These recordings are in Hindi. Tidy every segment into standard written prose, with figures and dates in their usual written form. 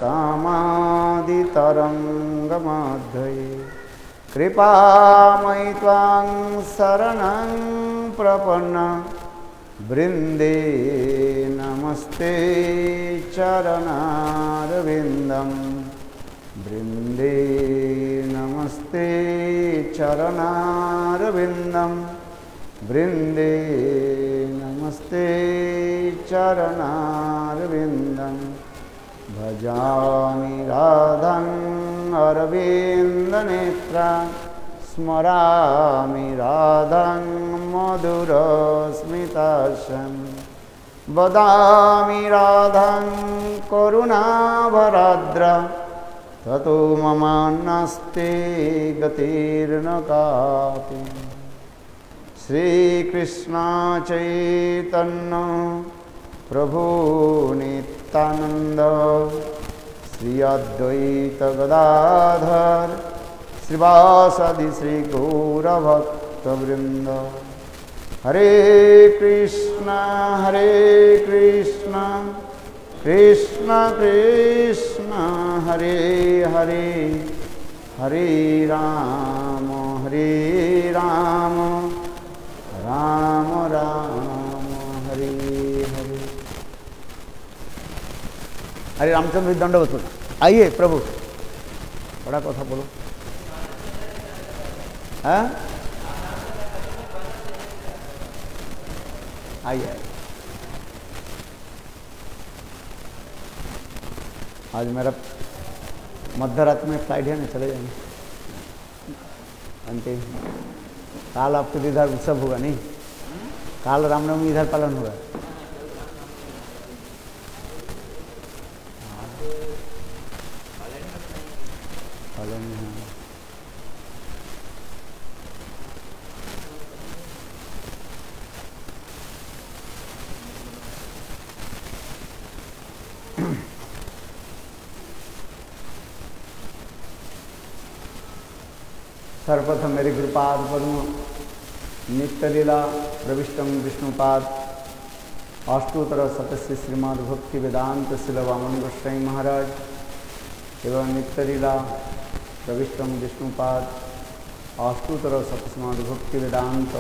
कामादितरङ्गमाध्यये कृपामयि त्वां शरणं प्रपन्ना वृन्दे नमस्ते चरणारविन्दं वृन्दे नमस्ते चरणारविन्दं वृन्दे नमस्ते चरणारविन्दं भजामि राधां अरविन्दनेत्रां स्मरामि राधां मधुरस्मितास्यं वदामि राधां करुणाभराद्रां ततो मम नास्ति गतिर्न कापि। श्रीकृष्ण चैतन्य प्रभु नित्यानंद श्री अद्वैत गदाधर श्रीवासादि श्री गौरभक्तवृंद। हरे कृष्ण कृष्ण कृष्ण हरे हरे हरे राम राम राम हरे हरे। हरे रामचंद्र दंडवत बोलो। आइए प्रभु बड़ा कथा बोलो। हाँ आइए। आज मेरा मध्यरात में फ्लाइट है ना, चले जाएंगे अंतिम। काल आपके इधर उत्सव होगा नहीं? काल रामनवमी इधर पालन होगा। सर्वप्रथम मेरे गुरुपाद पद्म नित्यलीला प्रविष्टम विष्णुपाद अष्टोत्तर सतस्य श्रीमद् भक्ति वेदांत शिल वामन गोस्वामी महाराज एवं नित्यलीला प्रविष्टम विष्णुपाद अष्टोत्तर सतस्मद् भक्ति वेदांत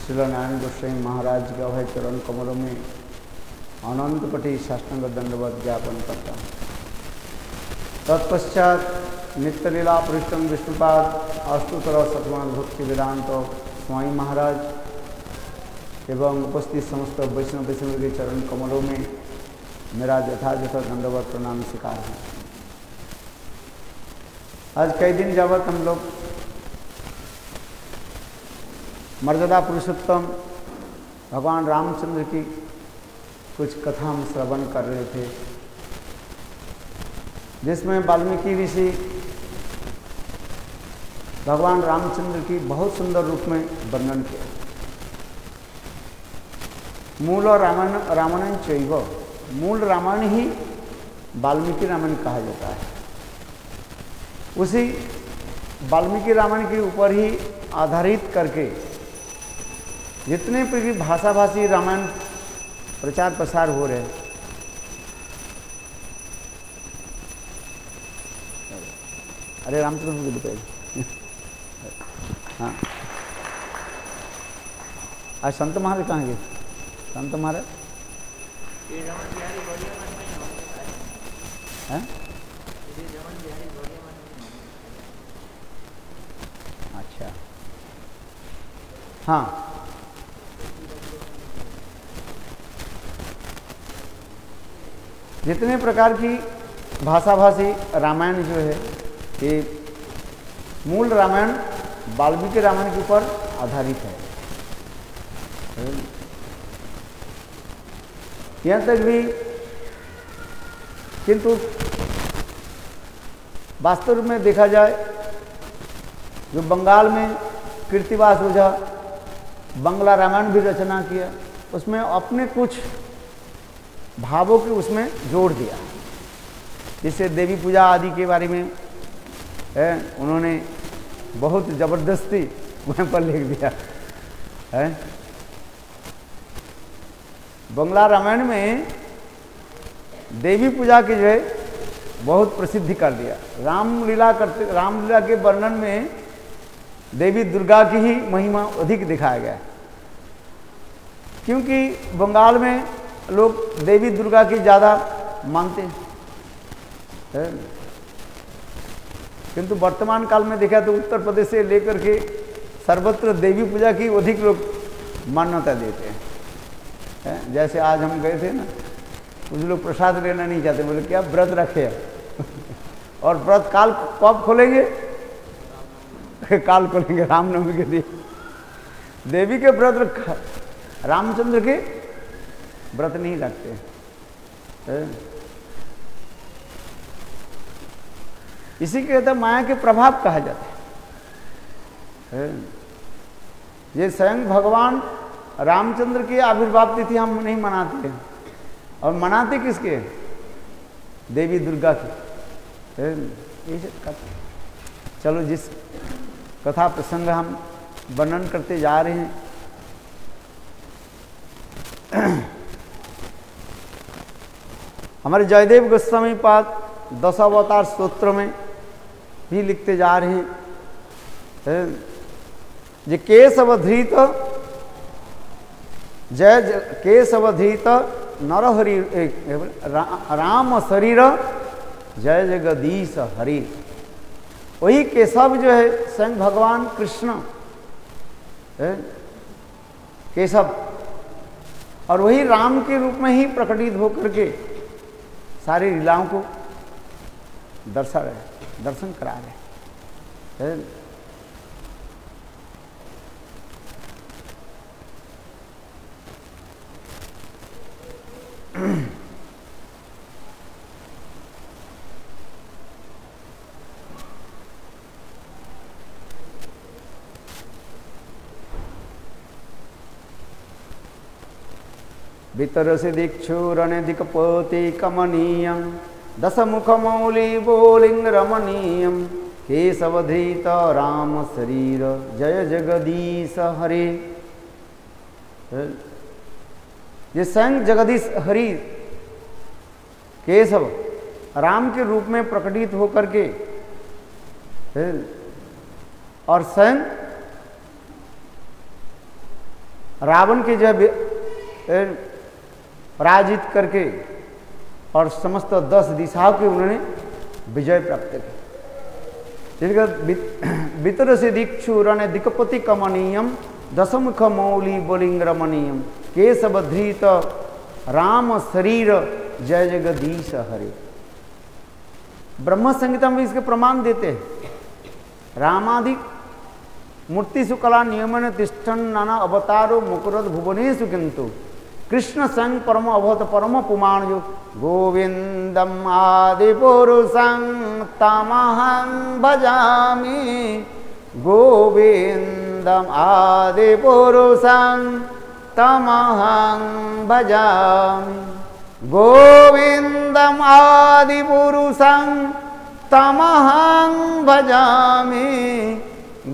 शिल नारायण गोस्वामी महाराज के अभय चरण कमलों में अनंत कोटि साष्टांग दंडवत ज्ञापन करता हूँ। तत्पश्चात नित्यलीला पृष्ठम विष्णुपाद अष्टोत्तर शतमान भक्ति वेदांत स्वामी महाराज एवं उपस्थित समस्त वैष्णव के चरण कमलों में मेरा यथायथ दंडवत प्रणाम स्वीकार है। आज कई दिन जावत हम लोग मर्यादा पुरुषोत्तम भगवान रामचंद्र की कुछ कथा हम श्रवण कर रहे थे, जिसमें वाल्मीकि ऋषि भगवान रामचंद्र की बहुत सुंदर रूप में वर्णन किया। मूल रामायण चैव, मूल रामायण ही वाल्मीकि रामायण कहा जाता है। उसी वाल्मीकि रामायण के ऊपर ही आधारित करके जितने भी भाषाभाषी रामायण प्रचार प्रसार हो रहे हैं, अरे रामचंद्र की बताइए। हाँ आज संत महाराज कहाँ गए? संत महाराज अच्छा हाँ जितने प्रकार की भाषाभाषी रामायण जो है ये मूल रामायण वाल्मीकि रामायण के ऊपर आधारित है। यहाँ तक भी किंतु वास्तव में देखा जाए जो बंगाल में कृतिवास ओझा बंगला रामायण भी रचना किया, उसमें अपने कुछ भावों के उसमें जोड़ दिया। जिससे देवी पूजा आदि के बारे में उन्होंने बहुत ज़बरदस्ती वहाँ पर लिख दिया है। बंगला रामायण में देवी पूजा की जो है बहुत प्रसिद्धि कर दिया। रामलीला के वर्णन में देवी दुर्गा की ही महिमा अधिक दिखाया गया, क्योंकि बंगाल में लोग देवी दुर्गा की ज़्यादा मानते हैं, किंतु वर्तमान काल में देखा तो उत्तर प्रदेश से लेकर के सर्वत्र देवी पूजा की अधिक लोग मान्यता देते हैं। जैसे आज हम गए थे ना, कुछ लोग प्रसाद लेना नहीं चाहते, बोले क्या व्रत रखे और व्रत काल कब खोलेंगे? काल खोलेंगे रामनवमी के दिन। देवी के व्रत रखा, रामचंद्र के व्रत नहीं रखते। इसी के कहते माया के प्रभाव कहा जाता है। ये स्वयं भगवान रामचंद्र की आविर्भाव तिथि हम नहीं मनाते हैं, और मनाते किसके? देवी दुर्गा की। चलो, जिस कथा प्रसंग हम वर्णन करते जा रहे हैं, हमारे जयदेव गोस्वामी पाद दशावतार स्तोत्र में भी लिखते जा रहे हैं, जे केशवधृत केशवधृत नरहरि राम शरीर जय जगदीश हरि। वही केशव जो है स्वयं भगवान कृष्ण केशव, और वही राम के रूप में ही प्रकटित होकर के सारी लीलाओं को दर्शन करा रहे। वितरसे दीक्षुरणे दिक्पति कमनीयं दशमुखमौली बोलिंग रमणीयं केशवधृत राम शरीर जय जगदीश हरे। ये स्वयं जगदीश हरि केशव राम के रूप में प्रकटित होकर के और स्वयं रावण के जो पराजित करके और समस्त 10 दिशाओं की उन्होंने विजय प्राप्त की। वितर से दीक्षुरण दिक्पति कमनीयम दशमुख मौली बोलिंग रमणीयम केशवधृत राम शरीर जय जगदीश हरे। ब्रह्म संहिता में इसके प्रमाण देते हैं। रामादि मूर्ति सुकला नियमन तिष्ठन नाना अवतारो मुकुरद भुवनेषु किंतु कृष्ण संग परम अभवत परम पुमाण जो गोविंदम आदि पुरुषं तमहं भजामि गोविंदम आदि पुरुषं तमहं भजामि गोविंदम आदि पुरुषं तमहं भजामि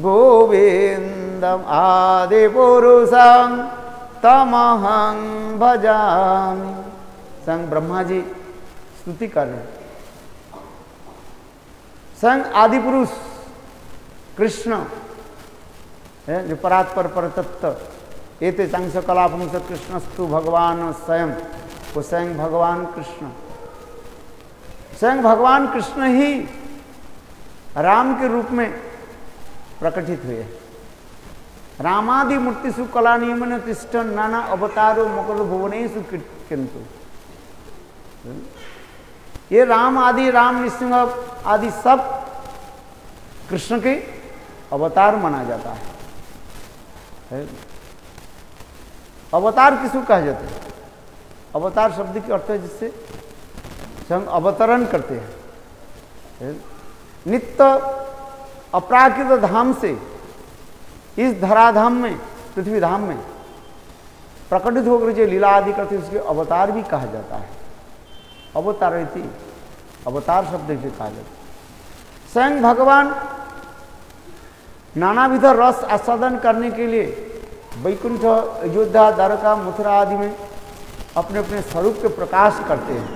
गोविंदम आदि पुरुषं तमहं भजामि। संग ब्रह्मा जी स्तुति कर रहे हैं। संग आदि पुरुष कृष्ण है जो परात्पर परतत्व एते संग सकलापुंस कृष्णस्तु भगवान स्वयं, वो स्वयं भगवान कृष्ण, स्वयं भगवान कृष्ण ही राम के रूप में प्रकटित हुए। रामादि मूर्तिषु कला नियमन तिष्ठन नाना अवतारो मकर भुवनेषु किंतु। ये राम आदि राम नृसिंह आदि सब कृष्ण के अवतार माना जाता है। अवतार किसको कहा जाता है? अवतार शब्द के अर्थ है जिससे हम अवतरण करते हैं। नित्य अपराकृत धाम से इस धराधाम में, पृथ्वी धाम में प्रकटित होकर जो लीला आदि करते उसके अवतार भी कहा जाता है। अवतारयति, अवतार शब्द से कहा जाता है। स्वयं भगवान नानाविध रस आस्वादन करने के लिए वैकुंठ, अयोध्या, द्वारका, मथुरा आदि में अपने अपने स्वरूप के प्रकाश करते हैं।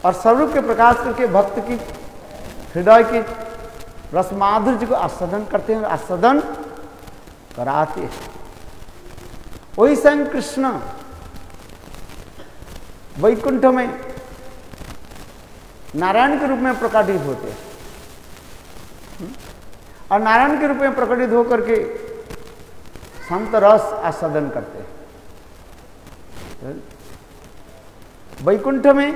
और स्वरूप के प्रकाश करके भक्त की हृदय की रस माधुर्य को आस्वादन करते हैं, आस्वादन कराते हैं। वही स्वयं कृष्ण वैकुंठ में नारायण के रूप में प्रकटित होते हैं और नारायण के रूप में प्रकटित होकर के संत रस आस्वादन करते हैं। वैकुंठ में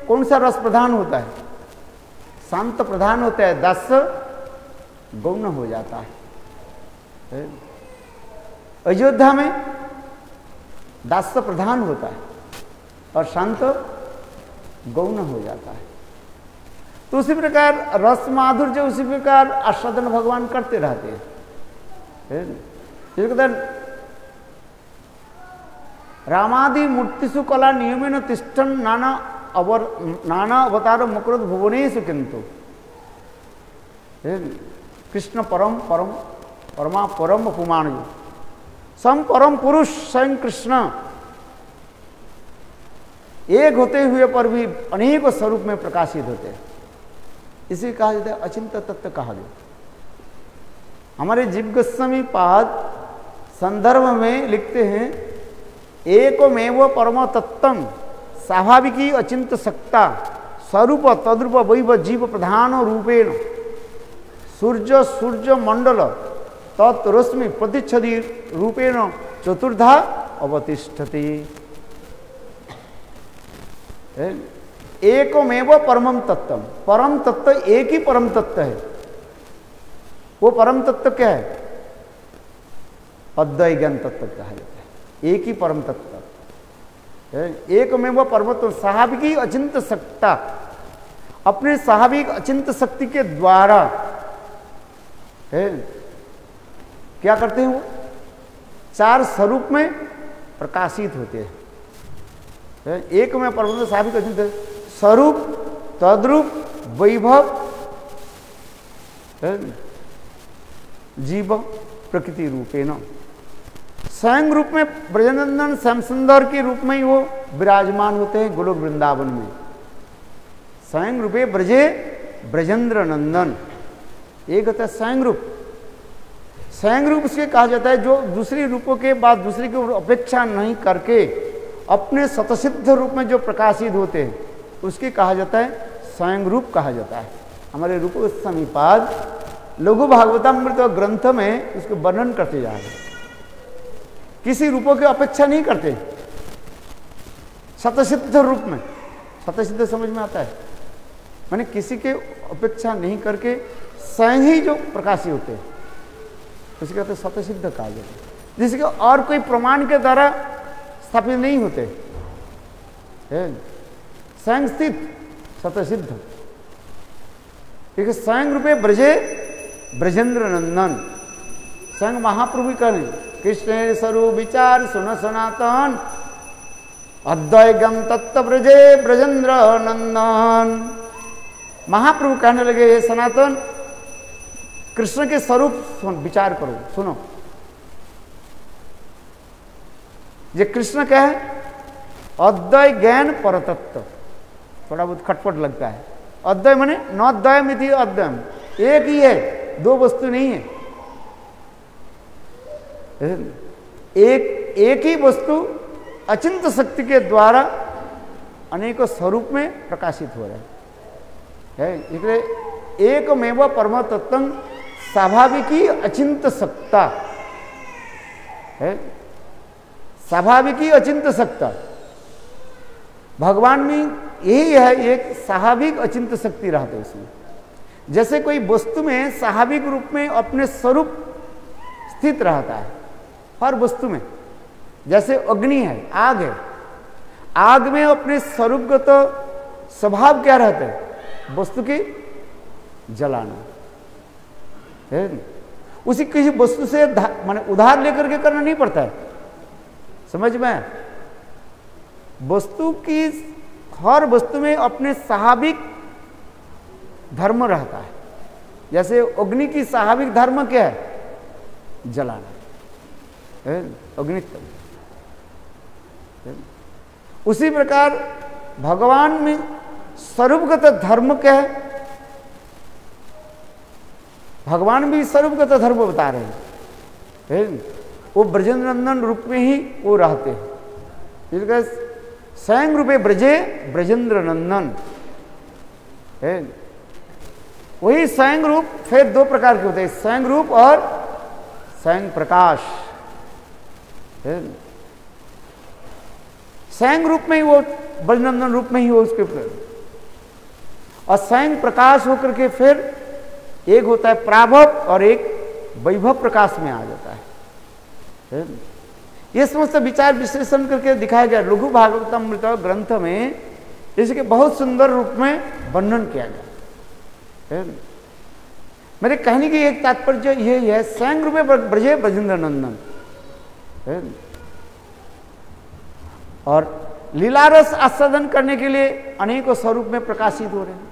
कौन सा रस प्रधान होता है? शांत प्रधान होता है, दस गौण हो जाता है। अयोध्या में दास प्रधान होता है और शांत गौण हो जाता है। तो उसी प्रकार रस माधुर्य उसी प्रकार आस्वादन भगवान करते रहते हैं। रामादि मूर्तिषु कला नियमेन तिष्ठन् नाना अवतार मुकुरुत भुवनेषु किंतु कृष्ण परम परम परमा परम पुमाण सम परम पुरुष स्वयं कृष्ण एक होते हुए पर भी अनेक स्वरूप में प्रकाशित होते हैं। इसे कहा जाता है अचिंत तत्व कहा गया। हमारे जीव गोस्वामी पाद संदर्भ में लिखते हैं एकमेव परम तत्वं स्वाभाविकी अचिंत सत्ता स्वरूप तद्रूप वैव जीव प्रधान रूपेण सूर्य मंडल तत्रश्मि प्रतिच्छदि रूपेण चतुर्धा अवतिष्ठति। एकमेव परमम तत्व, परम तत्व एक ही परम तत्व है। वो परम तत्व क्या है? अद्वैत ज्ञान तत्व कहा जाता है। एक ही परम तत्व एकमेव परमत्व स्वाभाविकी अचिंत सत्ता, अपने स्वाभाविक अचिंत शक्ति के द्वारा क्या करते हैं? वो चार स्वरूप में प्रकाशित होते हैं। एक में परम स्वाभाविक अचिंत स्वरूप तद्रूप वैभव जीव प्रकृति रूपेण स्वयं रूप में ब्रजनंदन श्याम सुंदर के रूप में ही वो विराजमान होते हैं गोलोक वृंदावन में। स्वयं रूपे ब्रजे ब्रजेंद्र नंदन, एक होता है स्वयं रूप। स्वयं रूप उसके कहा जाता है जो दूसरी रूपों के बाद दूसरी की अपेक्षा नहीं करके अपने स्वतसिद्ध रूप में जो प्रकाशित होते हैं उसके कहा जाता है स्वयं रूप कहा जाता है। हमारे रूप समीपाद लघु भागवतामृत ग्रंथ में उसको वर्णन करते जा रहे हैं। किसी रूपों की अपेक्षा नहीं करते, स्वतसिद्ध रूप में। स्वतसिद्ध समझ में आता है, मैंने किसी के अपेक्षा नहीं करके स्वयं ही जो प्रकाशित होते हैं उसे कहते हैं स्वतसिद्ध कहा जाता है, जिसके और कोई प्रमाण के द्वारा स्थापित नहीं होते, स्वयं स्थित स्वतसिद्ध। एक स्वयं रूपे ब्रजे ब्रजेंद्र नंदन, स्वयं महाप्रभु करें कृष्ण स्वरूप विचार सुन सनातन अद्वैगम तत्व ब्रजे ब्रजेंद्र नंदन। महाप्रभु कहने लगे हे सनातन कृष्ण के स्वरूप विचार करो, सुनो। ये कृष्ण क्या है? अद्वैत ज्ञान परतत्व। थोड़ा बहुत खटपट लगता है। अद्वैत माने नौद्वय मिति अद्वयम, एक ही है, दो वस्तु नहीं है। एक ही वस्तु अचिंत शक्ति के द्वारा अनेकों स्वरूप में प्रकाशित हो रहा है। इसलिए एकमेव परम तत्व स्वाभाविकी अचिंत सत्ता है। स्वाभाविकी अचिंत सत्ता भगवान में यही है, एक स्वाभाविक अचिंत शक्ति रहती है उसमें। जैसे कोई वस्तु में स्वाभाविक रूप में अपने स्वरूप स्थित रहता है हर वस्तु में। जैसे अग्नि है, आग है, आग में अपने स्वरूप का तो स्वभाव क्या रहता है? वस्तु की जलाना है। उसी किसी वस्तु से माने उधार लेकर के करना नहीं पड़ता है, समझ में? वस्तु की हर वस्तु में अपने स्वाभाविक धर्म रहता है। जैसे अग्नि की स्वाभाविक धर्म क्या है? जलाना, अग्नित्व। उसी प्रकार भगवान में स्वरूपगत धर्म क्या है? भगवान भी स्वरूपगत धर्म बता रहे हैं। वो ब्रजेंद्र नंदन रूप में ही वो रहते हैं, इसलिए स्वयं रूपे ब्रजे ब्रजेंद्र नंदन है। वही स्वयं रूप फिर दो प्रकार के होते हैं, स्वयं रूप और स्वयं प्रकाश। स्वयं रूप में ही वो ब्रजनंदन रूप में ही हो उसके और स्वयं प्रकाश होकर के फिर एक होता है प्राभव और एक वैभव प्रकाश में आ जाता है। ये समस्त विचार विश्लेषण करके दिखाया गया लघु भागवतमृत ग्रंथ में, इसके बहुत सुंदर रूप में वर्णन किया गया। मेरे कहने की एक तात्पर्य ये है, स्वयं रूपे ब्रजे ब्रजेंद्र नंदन और लीलारस आस्वादन करने के लिए अनेकों स्वरूप में प्रकाशित हो रहे हैं।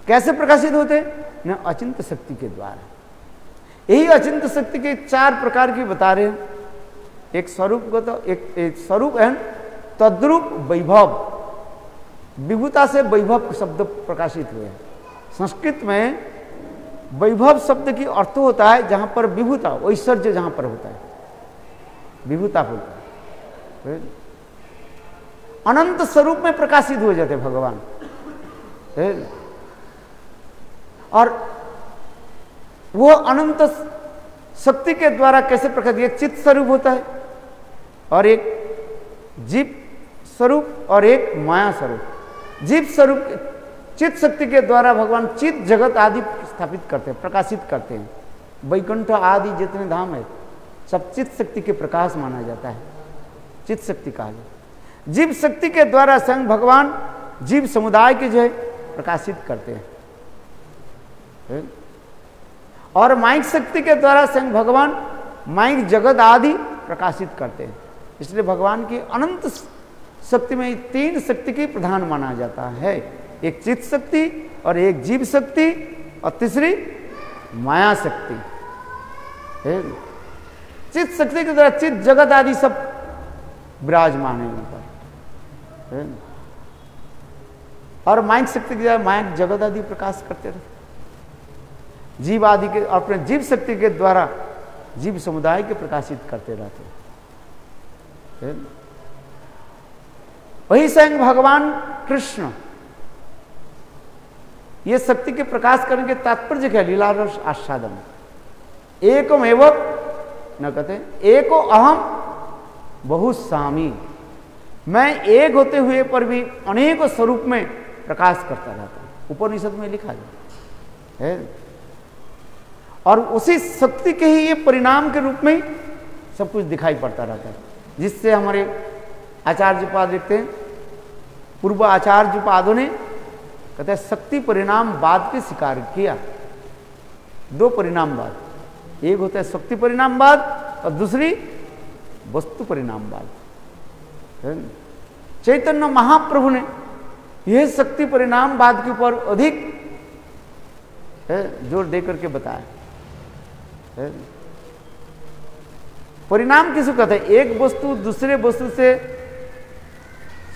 कैसे प्रकाशित होते? न अचिंत शक्ति के द्वारा। यही अचिंत शक्ति के चार प्रकार की बता रहे हैं। एक स्वरूपगत, एक स्वरूप है तद्रूप वैभव, विभुता से वैभव शब्द प्रकाशित हुए हैं। संस्कृत में वैभव शब्द की अर्थ होता है जहां पर विभुता, ऐश्वर्य जहां पर होता है, विभुता होता है। अनंत स्वरूप में प्रकाशित हो जाते भगवान। और वो अनंत शक्ति के द्वारा कैसे प्रकाशित? एक चित्त स्वरूप होता है और एक जीव स्वरूप और एक माया स्वरूप। जीव स्वरूप चित्त शक्ति के द्वारा भगवान चित्त जगत आदि स्थापित करते हैं, प्रकाशित करते हैं। वैकुंठ आदि जितने धाम है सब चित्त शक्ति के प्रकाश माना जाता है, चित्त शक्ति कहा जाता है। जीव शक्ति के द्वारा स्वयं भगवान जीव समुदाय के जो है प्रकाशित करते हैं और माइक शक्ति के द्वारा स्वयं भगवान माइक जगत आदि प्रकाशित करते हैं। इसलिए भगवान की अनंत शक्ति में तीन शक्ति की प्रधान माना जाता है, एक चित्त शक्ति और एक जीव शक्ति और तीसरी माया शक्ति। चित्त शक्ति के द्वारा चित्त जगत आदि सब विराजमान है ऊपर और माइक शक्ति के द्वारा माइक जगत आदि प्रकाश करते रहते। जीव आदि के अपने जीव शक्ति के द्वारा जीव समुदाय के प्रकाशित करते रहते। वही स्वयं भगवान कृष्ण ये शक्ति के प्रकाश करने के तात्पर्य क्या? लीलारस आस्वादन। एकम एवं न कहते एको अहम बहु सामी, मैं एक होते हुए पर भी अनेकों स्वरूप में प्रकाश करता रहता हूं। उपनिषद में लिखा है और उसी शक्ति के ही ये परिणाम के रूप में सब कुछ दिखाई पड़ता रहता है, जिससे हमारे आचार्यपाद लिखते हैं, पूर्व आचार्यपादों ने कहते हैं शक्ति परिणामवाद के स्वीकार किया। दो परिणामवाद, एक होता है शक्ति परिणामवाद और दूसरी वस्तु परिणामवाद। चैतन्य महाप्रभु ने यह शक्ति परिणामवाद के ऊपर अधिक जोर देकर के बताया। परिणाम किसको कहते हैं? एक वस्तु दूसरे वस्तु से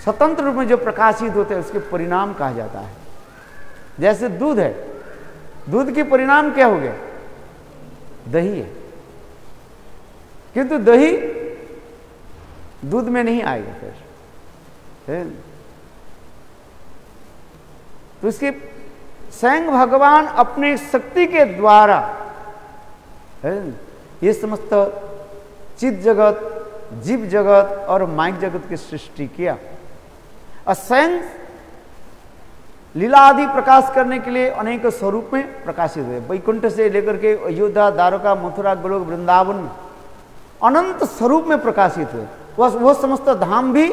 स्वतंत्र रूप में जो प्रकाशित होते हैं उसके परिणाम कहा जाता है। जैसे दूध है, दूध के परिणाम क्या हो गया? दही है, किंतु दही दूध में नहीं आएगा फिर। तो इसके स्वयं भगवान अपने शक्ति के द्वारा ये समस्त चित्त जगत, जीव जगत और माइक जगत की सृष्टि किया और स्वयं लीला आदि प्रकाश करने के लिए अनेक स्वरूप में प्रकाशित हुए। वैकुंठ से लेकर के अयोध्या, द्वारका, मथुरा, गोलोक, वृंदावन में अनंत स्वरूप में प्रकाशित हुए। वह समस्त धाम भी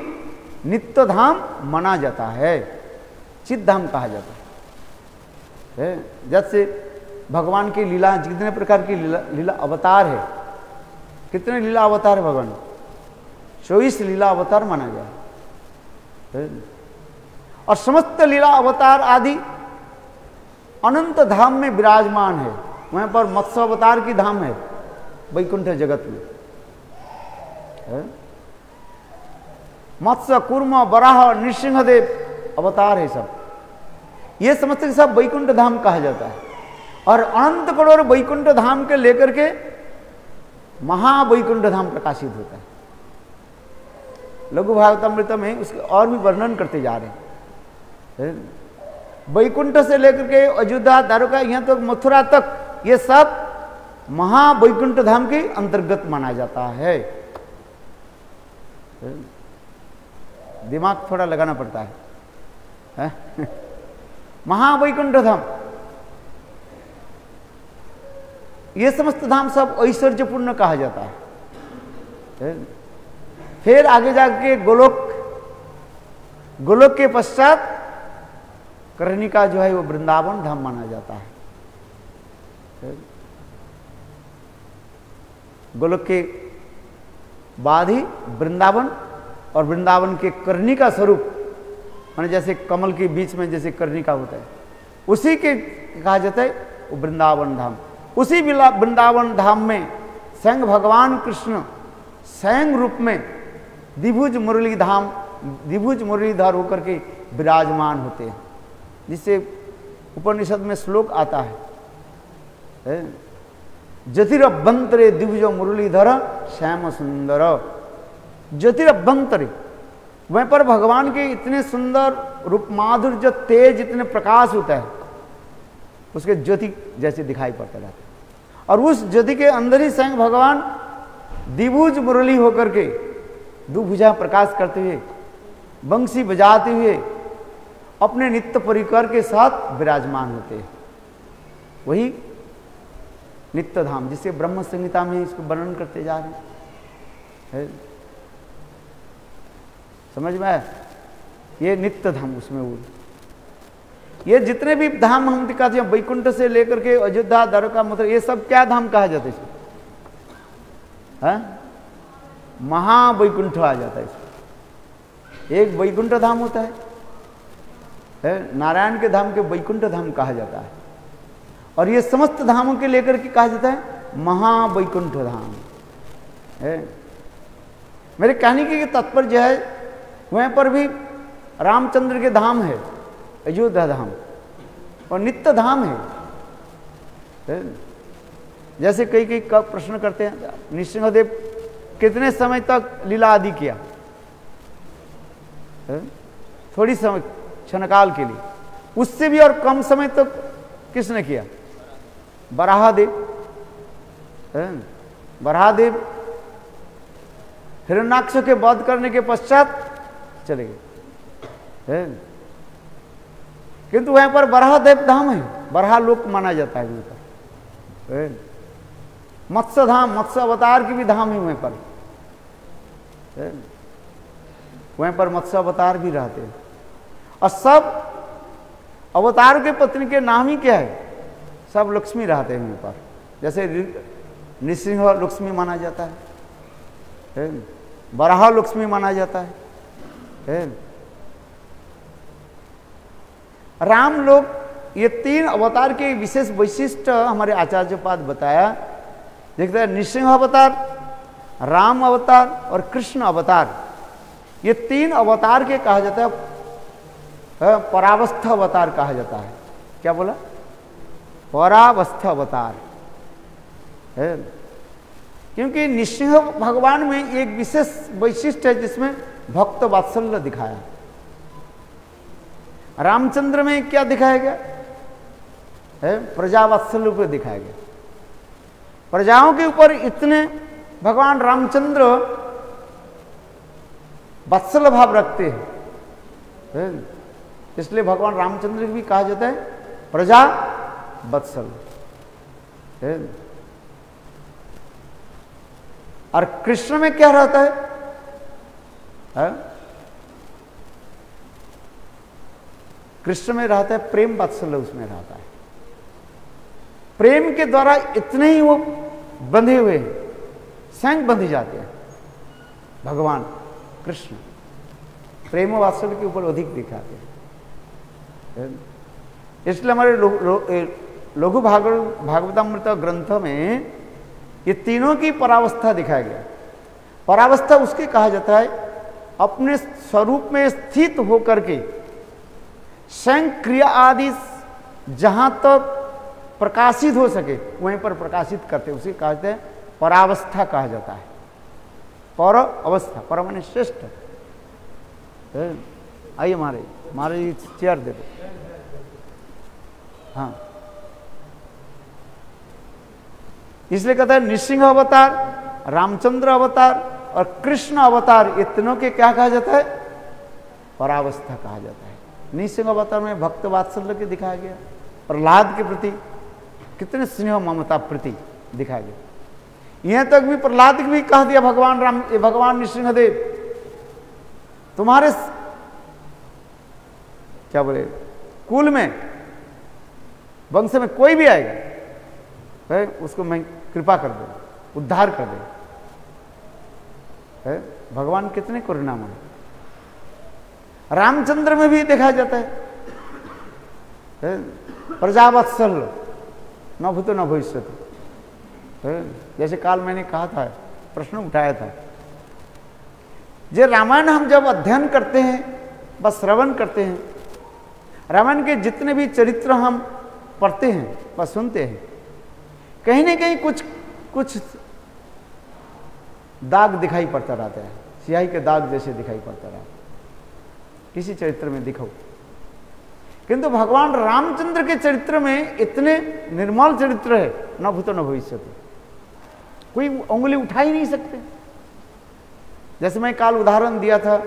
नित्य धाम माना जाता है, चित्त धाम कहा जाता है। जैसे भगवान की लीला, जितने प्रकार की लीला अवतार है, कितने लीला अवतार है भगवान? 24 लीला अवतार माना गया और समस्त लीला अवतार आदि अनंत धाम में विराजमान है। वहां पर मत्स्य अवतार की धाम है वैकुंठ जगत में। मत्स्य, कूर्म, वराह, नृसिंहदेव अवतार है सब। ये समझते सब वैकुंठ धाम कहा जाता है। और अनंत करोड़ वैकुंठ धाम के लेकर के महावैकुंठ धाम प्रकाशित होता है। लघु भागवतामृत में उसके और भी वर्णन करते जा रहे हैं। वैकुंठ से लेकर के अयोध्या, द्वारका, यहाँ तक मथुरा तक, ये सब महावैकुंठ धाम के अंतर्गत माना जाता है। दिमाग थोड़ा लगाना पड़ता है। महावैकुंठ धाम, ये समस्त धाम सब ऐश्वर्यपूर्ण कहा जाता है। फिर आगे जाके गोलोक, गोलोक के पश्चात कर्णिका जो है वो वृंदावन धाम माना जाता है। गोलोक के बाद ही वृंदावन, और वृंदावन के कर्णिका स्वरूप, माने जैसे कमल के बीच में जैसे कर्णिका होता है, उसी के कहा जाता है वो वृंदावन धाम। उसी वृंदावन धाम में स्वयं भगवान कृष्ण स्वयं रूप में द्विभुज मुरलीधाम, द्विभुज मुरलीधर होकर के विराजमान होते हैं, जिससे उपनिषद में श्लोक आता है, ज्योतिरभ्यंतरे द्विभुज मुरलीधर श्याम सुंदर। ज्योतिरभ्यंतरे, वहीं पर भगवान के इतने सुंदर रूप माधुर्य, तेज, इतने प्रकाश होता है, उसके ज्योति जैसे दिखाई पड़ता रहता है। और उस ज्योति के अंदर ही स्वयं भगवान द्विभुज मुरली होकर के दुभुजा प्रकाश करते हुए, बंसी बजाते हुए अपने नित्य परिकर के साथ विराजमान होते हैं। वही नित्य धाम, जिसे ब्रह्म संहिता में इसको वर्णन करते जा रहे हैं। समझ में आया? ये नित्य धाम, उसमें वो ये जितने भी धाम हम दिखाते हैं, वैकुंठ से लेकर के अयोध्या, द्वारका, मथुरा, ये सब क्या धाम कहा जाता है इसमें? महावैकुंठ आ जाता है इसमें। एक वैकुंठ धाम होता है, नारायण के धाम के वैकुंठ धाम कहा जाता है, और ये समस्त धामों के लेकर के कहा जाता है महावैकुंठ धाम है। मेरे कहने की तात्पर्य है, वहीं पर भी रामचंद्र के धाम है, अयोध्या धाम, और नित्य धाम है। जैसे कई का प्रश्न करते हैं, नृसिंहदेव कितने समय तक लीला आदि किया? थोड़ी समय, क्षणकाल के लिए। उससे भी और कम समय तक किसने किया? वराहदेव। वराहदेव हिरण्याक्ष के वध करने के पश्चात चले गए, किंतु वहां पर वराहदेव धाम है, वराह लोक माना जाता है वहां पर। मत्स्य धाम, मत्स्य अवतार की भी धाम है वहां पर। वहां पर मत्स्य अवतार भी रहते हैं, और सब अवतार के पत्नी के नाम ही क्या है? सब लक्ष्मी रहते हैं वहां पर। जैसे नृसिंह लक्ष्मी माना जाता है, वराह लक्ष्मी माना जाता है। राम लोग, ये तीन अवतार के विशेष वैशिष्ट हमारे आचार्यपाद बताया। देखते हैं, नृसिंह अवतार, राम अवतार और कृष्ण अवतार, ये तीन अवतार के कहा जाता है परावस्था अवतार कहा जाता है। क्या बोला? परावस्था अवतार है, क्योंकि नृसिंह भगवान में एक विशेष वैशिष्ट है जिसमें भक्त वात्सल्य दिखाया। रामचंद्र में क्या दिखाया गया है? प्रजा वात्सल्य पर दिखाया गया। प्रजाओं के ऊपर इतने भगवान रामचंद्र वात्सल्य भाव रखते हैं, इसलिए भगवान रामचंद्र भी कहा जाता है प्रजा वत्सल। और कृष्ण में क्या रहता है? कृष्ण में रहता है प्रेम वात्सल्य, उसमें रहता है। प्रेम के द्वारा इतने ही वो बंधे हुए हैं, स्वयं बंधे जाते हैं। भगवान कृष्ण प्रेम वात्सल्य के ऊपर अधिक दिखाते हैं। इसलिए हमारे लघु भागवतामृत ग्रंथ में ये तीनों की परावस्था दिखाया गया। परावस्था उसके कहा जाता है अपने स्वरूप में स्थित होकर के स्वयं क्रिया आदि जहां तो प्रकाशित हो सके वहीं पर प्रकाशित करते, उसे कहते हैं परावस्था कहा जाता है। पर अवस्था, पर माने श्रेष्ठ। आइए हमारे चेयर दे दो। हाँ, इसलिए कहता है नृसिंह अवतार, रामचंद्र अवतार और कृष्ण अवतार, ये तीनों के क्या कहा जाता है? परावस्था कहा जाता है। नृसिंह अवतार में भक्त वात्सल्य के दिखाया गया, प्रहलाद के प्रति कितने स्नेह ममता प्रति दिखाया गया। यहां तक भी प्रहलाद भी कह दिया भगवान राम, भगवान नृसिंहदेव तुम्हारे क्या बोले कुल में, वंश में कोई भी आएगा है, उसको मैं कृपा कर दे, उद्धार कर दे। है? भगवान कितने करुणामय। रामचंद्र में भी देखा जाता है, प्रजावत्सल न भूतो न भविष्यति। जैसे काल मैंने कहा था, प्रश्न उठाया था, जो रामायण हम जब अध्ययन करते हैं, बस श्रवण करते हैं, रामायण के जितने भी चरित्र हम पढ़ते हैं बस सुनते हैं, कहीं ना कहीं कुछ दाग दिखाई पड़ता रहता है, स्याही के दाग जैसे दिखाई पड़ता रहा किसी चरित्र में दिखाओ। किंतु भगवान रामचंद्र के चरित्र में इतने निर्मल चरित्र है, न भूतो न भविष्यति, कोई उंगली उठा ही नहीं सकते। जैसे मैं काल उदाहरण दिया था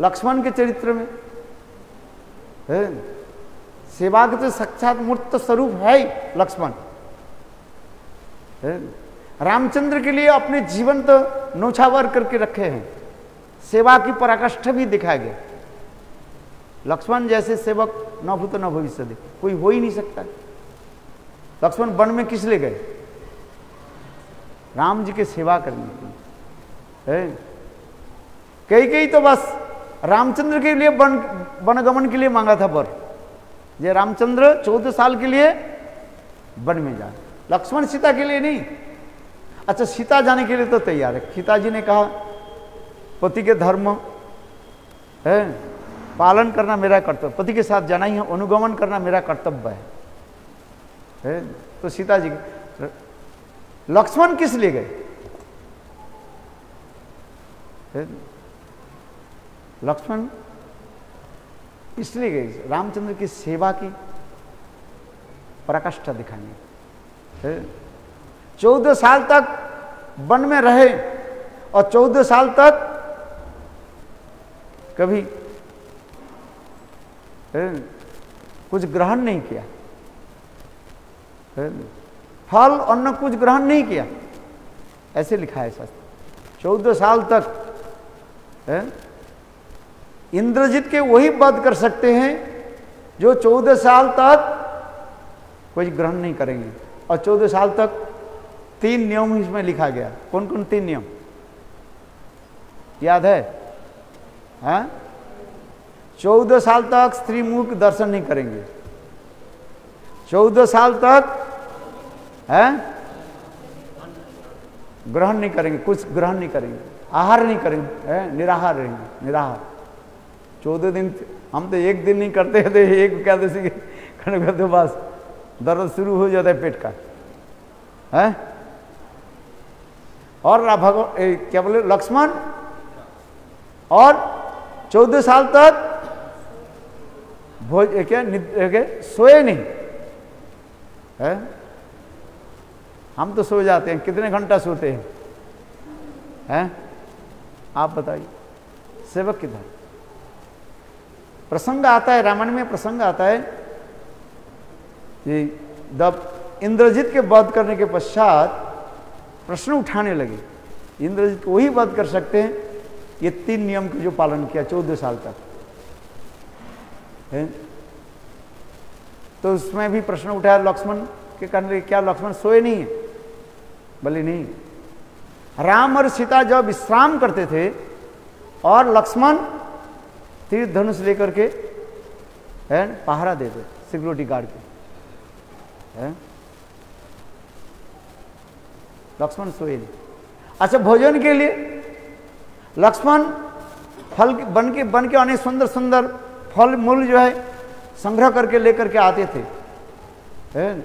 लक्ष्मण के चरित्र में, सेवा के तो साक्षात मूर्त स्वरूप है ही लक्ष्मण। रामचंद्र के लिए अपने जीवन तो नौछावर करके रखे हैं, सेवा की पराकाष्ठा भी दिखाया गया। लक्ष्मण जैसे सेवक न भूतो न भविष्यति कोई हो ही नहीं सकता। लक्ष्मण वन में किस लिए गए? राम जी की सेवा करने के लिए। कई तो बस रामचंद्र के लिए वनगमन के लिए मांगा था वर, ये रामचंद्र 14 साल के लिए वन में जाए, लक्ष्मण सीता के लिए नहीं। अच्छा, सीता जाने के लिए तो तैयार है। सीता जी ने कहा पति के धर्म है, पालन करना मेरा कर्तव्य, पति के साथ जाना ही है, अनुगमन करना मेरा कर्तव्य है। तो सीता जी, लक्ष्मण किस लिए गए? लक्ष्मण इसलिए गए रामचंद्र की सेवा की पराकाष्ठा दिखाने। 14 साल तक वन में रहे और 14 साल तक कभी कुछ ग्रहण नहीं किया, फल अन्न कुछ ग्रहण नहीं किया, ऐसे लिखा है शास्त्र। 14 साल तक इंद्रजीत के वही वध कर सकते हैं जो 14 साल तक कुछ ग्रहण नहीं करेंगे। और 14 साल तक 3 नियम इसमें लिखा गया। कौन कौन 3 नियम याद है? हाँ, 14 साल तक स्त्री मुख दर्शन नहीं करेंगे, 14 साल तक है ग्रहण नहीं करेंगे, कुछ ग्रहण नहीं करेंगे, आहार नहीं करेंगे, निराहार रहेंगे, निराहार। 14 दिन, हम तो एक दिन नहीं करते थे, एक एकादशी करने तो बस दर्द शुरू हो जाता है पेट का है। और क्या बोले लक्ष्मण, और 14 साल तक भोज क्या सोए नहीं है। हम तो सो जाते हैं, कितने घंटा सोते हैं? आप बताइए, सेवक किधर? प्रसंग आता है रामायण में, प्रसंग आता है कि जब इंद्रजीत के वध करने के पश्चात प्रश्न उठाने लगे, इंद्रजीत को वही वध कर सकते हैं ये 3 नियम का जो पालन किया 14 साल तक है। तो उसमें भी प्रश्न उठाया लक्ष्मण के करने लगे, क्या लक्ष्मण सोए नहीं है? बोले नहीं। राम और सीता जब विश्राम करते थे और लक्ष्मण तीर धनुष लेकर के है पहरा देते, सिक्योरिटी गार्ड के है। लक्ष्मण सोए नहीं। अच्छा, भोजन के लिए लक्ष्मण फल बन के अनेक सुंदर सुंदर फल मूल जो है संग्रह करके लेकर के आते थे,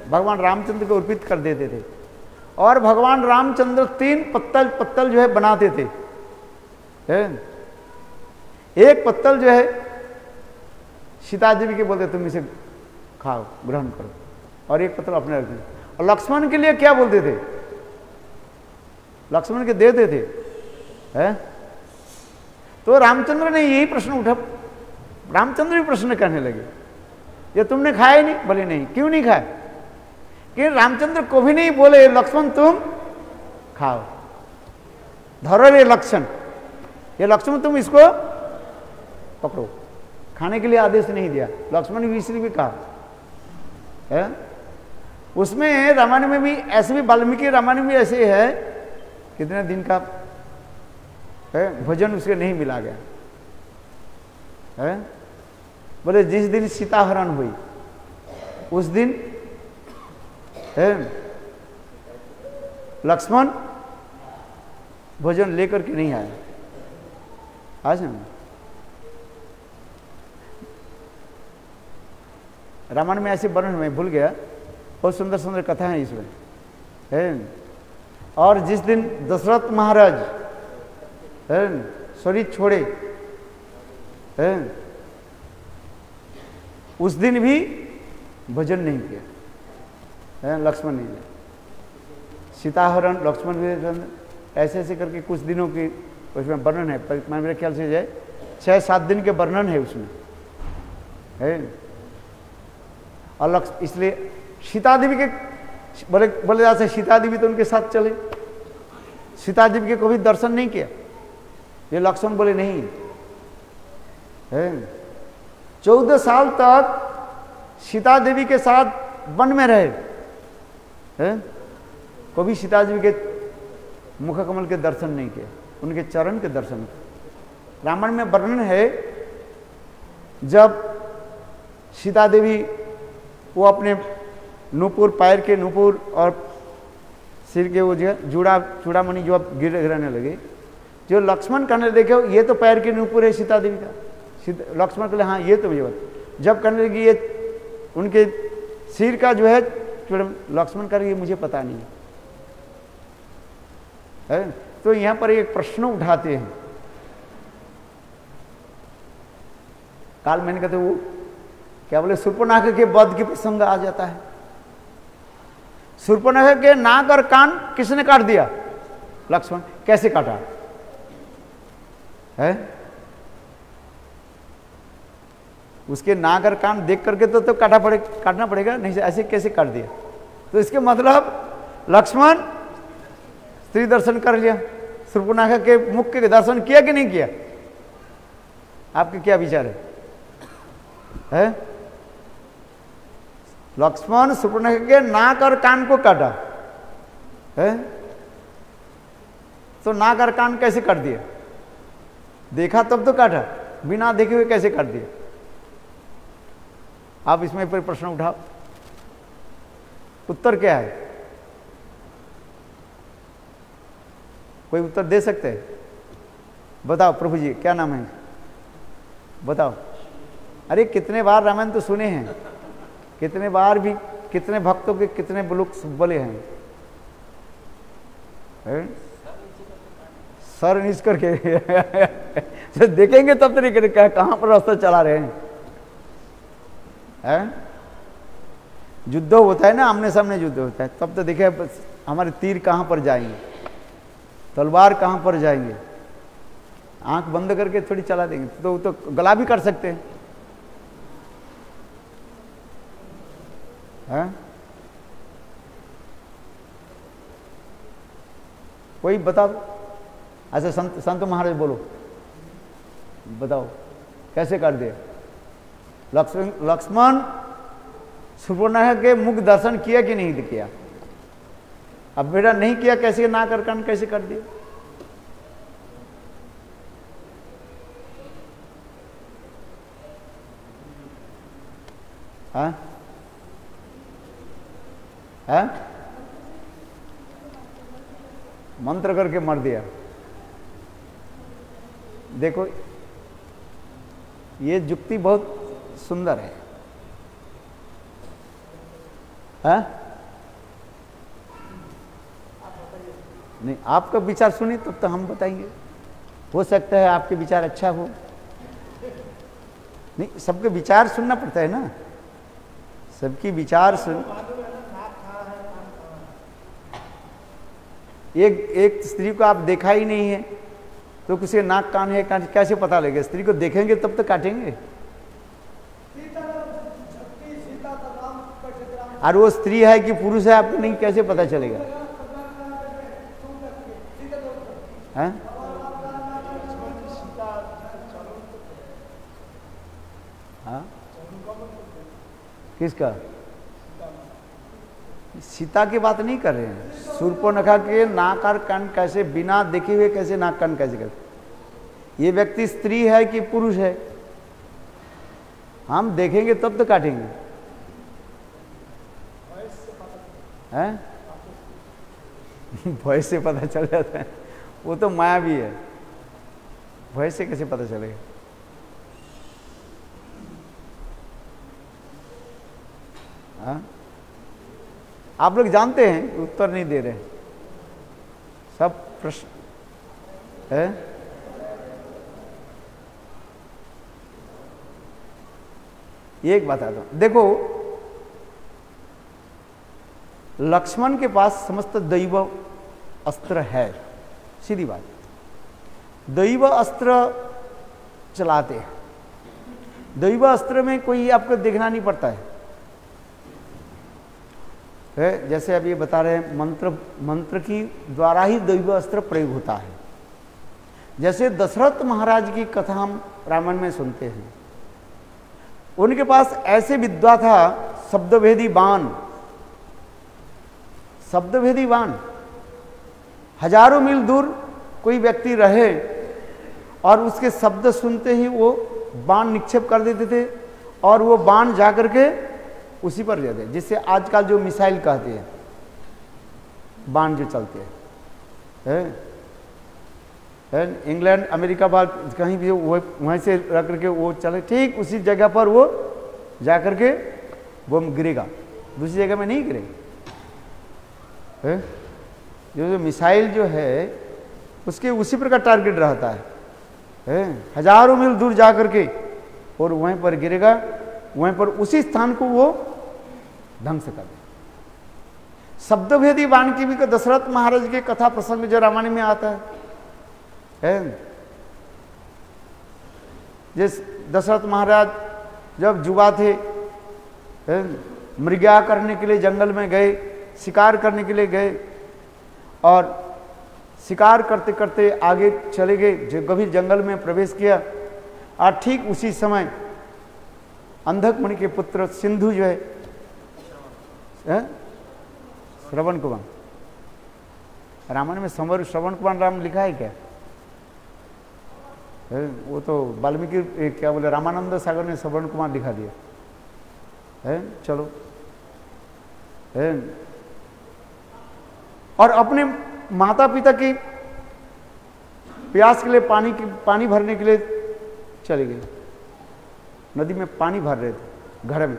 भगवान रामचंद्र को अर्पित कर देते थे। और भगवान रामचंद्र 3 पत्तल जो है बनाते थे। एक पत्तल जो है सीता देवी के बोलते तुम इसे खाओ, ग्रहण करो, और एक पत्तल अपने रख दो। और लक्ष्मण के लिए क्या बोलते थे? लक्ष्मण के देते थे। तो रामचंद्र ने यही प्रश्न उठा, रामचंद्र भी प्रश्न करने लगे, ये तुमने खाया ही नहीं? बोले नहीं। क्यों नहीं खाया? कि रामचंद्र को भी नहीं बोले लक्ष्मण तुम खाओ, धरो ये लक्ष्मण तुम इसको पकड़ो। खाने के लिए आदेश नहीं दिया, लक्ष्मण भी इसलिए भी कहा। उसमें रामायण में भी ऐसे भी, वाल्मीकि रामायण में भी ऐसे है, कितने दिन का भोजन उसके नहीं मिला गया। बोले जिस दिन सीता हरण हुई उस दिन लक्ष्मण भोजन लेकर के नहीं आया। आज रामायण में ऐसे वर्णन में भूल गया, बहुत सुंदर सुंदर कथा है इसमें। और जिस दिन दशरथ महाराज शरीर छोड़े उस दिन भी भोजन नहीं किया लक्ष्मण ने। सीताहरण, लक्ष्मण भी ऐसे ऐसे करके कुछ दिनों की उसमें वर्णन है, मेरे ख्याल से जो है 6-7 दिन के वर्णन है उसमें है। और इसलिए सीता देवी के बोले जाते सीता देवी तो उनके साथ चले, सीता देवी के कभी दर्शन नहीं किया। ये लक्ष्मण बोले नहीं है। 14 साल तक सीता देवी के साथ वन में रहे, कभी सीता देवी के मुख कमल के दर्शन नहीं किए, उनके चरण के दर्शन किए। रामायण में वर्णन है जब सीता देवी वो अपने नूपुर, पैर के नूपुर और सिर के वो जो चूड़ामणि जो अब गिरने लगे, जो लक्ष्मण कहने देखे ये तो पैर के नूपुर है सीता देवी का। लक्ष्मण कहले हाँ ये तो मुझे बता। जब कहने लगी ये उनके सिर का जो है लक्ष्मण कर, ये मुझे पता नहीं है। तो यहां पर एक प्रश्न उठाते हैं। काल मैंने कहते वो क्या बोले, शूर्पणखा के वध की प्रसंग आ जाता है। शूर्पणखा के नाक और कान किसने काट दिया? लक्ष्मण। कैसे काटा है? उसके नाक और कान देख करके तो काटना पड़ेगा, नहीं ऐसे कैसे काट दिया? तो इसके मतलब लक्ष्मण स्त्री दर्शन कर लिया, शूर्पणखा के मुख के दर्शन किया कि नहीं किया? आपके क्या विचार है? लक्ष्मण शूर्पणखा के नाक और कान को काटा है, तो नाक और कान कैसे काट दिया? देखा तब तो काटा, बिना देखे हुए कैसे काट दिया? आप इसमें पर प्रश्न उठाओ, उत्तर क्या है? कोई उत्तर दे सकते हैं? बताओ प्रभु जी, क्या नाम है? बताओ। अरे कितने बार रामायण तो सुने हैं, कितने बार भी कितने भक्तों के कितने बुलुक बोले हैं, सर नीच करके देखेंगे तब तो कहां पर रास्ता चला रहे हैं। युद्ध होता है ना, आमने सामने युद्ध होता है, तब तो देखे हमारे तीर कहां पर जाएंगे, तलवार कहां पर जाएंगे। आंख बंद करके थोड़ी चला देंगे तो गला भी कर सकते हैं। कोई बताओ। अच्छा संत महाराज बोलो, बताओ कैसे काट दिया? लक्ष्मण शूर्पणखा के मुख दर्शन किया कि नहीं किया? अब बेटा नहीं किया, कैसे नाक और कान कैसे काट दिया? मंत्र करके मर दिया। देखो ये जुक्ति बहुत सुंदर है। हाँ? नहीं, आपका विचार सुनिए तब तो हम बताएंगे। हो सकता है आपके विचार अच्छा हो। नहीं, सबके विचार सुनना पड़ता है ना, सबकी विचार सुन। एक स्त्री को आप देखा ही नहीं है तो किसी नाक कान है कैसे पता लगेगा? स्त्री को देखेंगे तब तो काटेंगे। और वो स्त्री है कि पुरुष है आपको नहीं कैसे पता चलेगा? हाँ? हाँ? किसका? सीता की बात नहीं कर रहे हैं। शूर्पणखा के नाक और कान कैसे बिना देखे हुए कैसे नाक कान कैसे करते? ये व्यक्ति स्त्री है कि पुरुष है? हम देखेंगे तब तो काटेंगे। हैं? भय से पता चल जाता है, वो तो माया भी है। भय से कैसे पता चलेगा? हाँ? आप लोग जानते हैं, उत्तर नहीं दे रहे सब प्रश्न है। एक बात आता हूं, देखो लक्ष्मण के पास समस्त दैव अस्त्र है, सीधी बात। दैव अस्त्र चलाते हैं। दैव अस्त्र में कोई आपको देखना नहीं पड़ता है। जैसे अब ये बता रहे हैं, मंत्र की द्वारा ही दैव अस्त्र प्रयोग होता है। जैसे दशरथ महाराज की कथा हम रामायण में सुनते हैं, उनके पास ऐसे विद्या था, शब्दभेदी बाण। शब्दभेदी बाण, हजारों मील दूर कोई व्यक्ति रहे और उसके शब्द सुनते ही वो बाण निक्षेप कर देते थे और वो बाण जाकर के उसी पर जाते हैं, जिससे आजकल जो मिसाइल कहते हैं, बाण जो चलते हैं, इंग्लैंड अमेरिका बाहर कहीं भी वहीं से रख करके वो चले, ठीक उसी जगह पर वो जा करके वो गिरेगा, दूसरी जगह में नहीं गिरेगा। जो मिसाइल जो है उसके उसी प्रकार टारगेट रहता है, हजारों मील दूर जा करके और वहीं पर गिरेगा, वहीं पर उसी स्थान को वो ढंग से कर दे। शब्दभेदी बाण की भी दशरथ महाराज के कथा प्रसंग जो रामायण में आता है। जिस दशरथ महाराज जब युवा थे, मृग्या करने के लिए जंगल में गए, शिकार करने के लिए गए और शिकार करते करते आगे चले गए, जो गभीर जंगल में प्रवेश किया और ठीक उसी समय अंधक मुनि के पुत्र सिंधु जो है, श्रवण कुमार, रामायण में श्रवण कुमार राम लिखा है क्या? वो तो वाल्मीकि क्या बोले, रामानंद सागर ने श्रवण कुमार लिखा दिया है। चलो और अपने माता पिता की प्यास के लिए पानी भरने के लिए चले गए। नदी में पानी भर रहे थे घर में,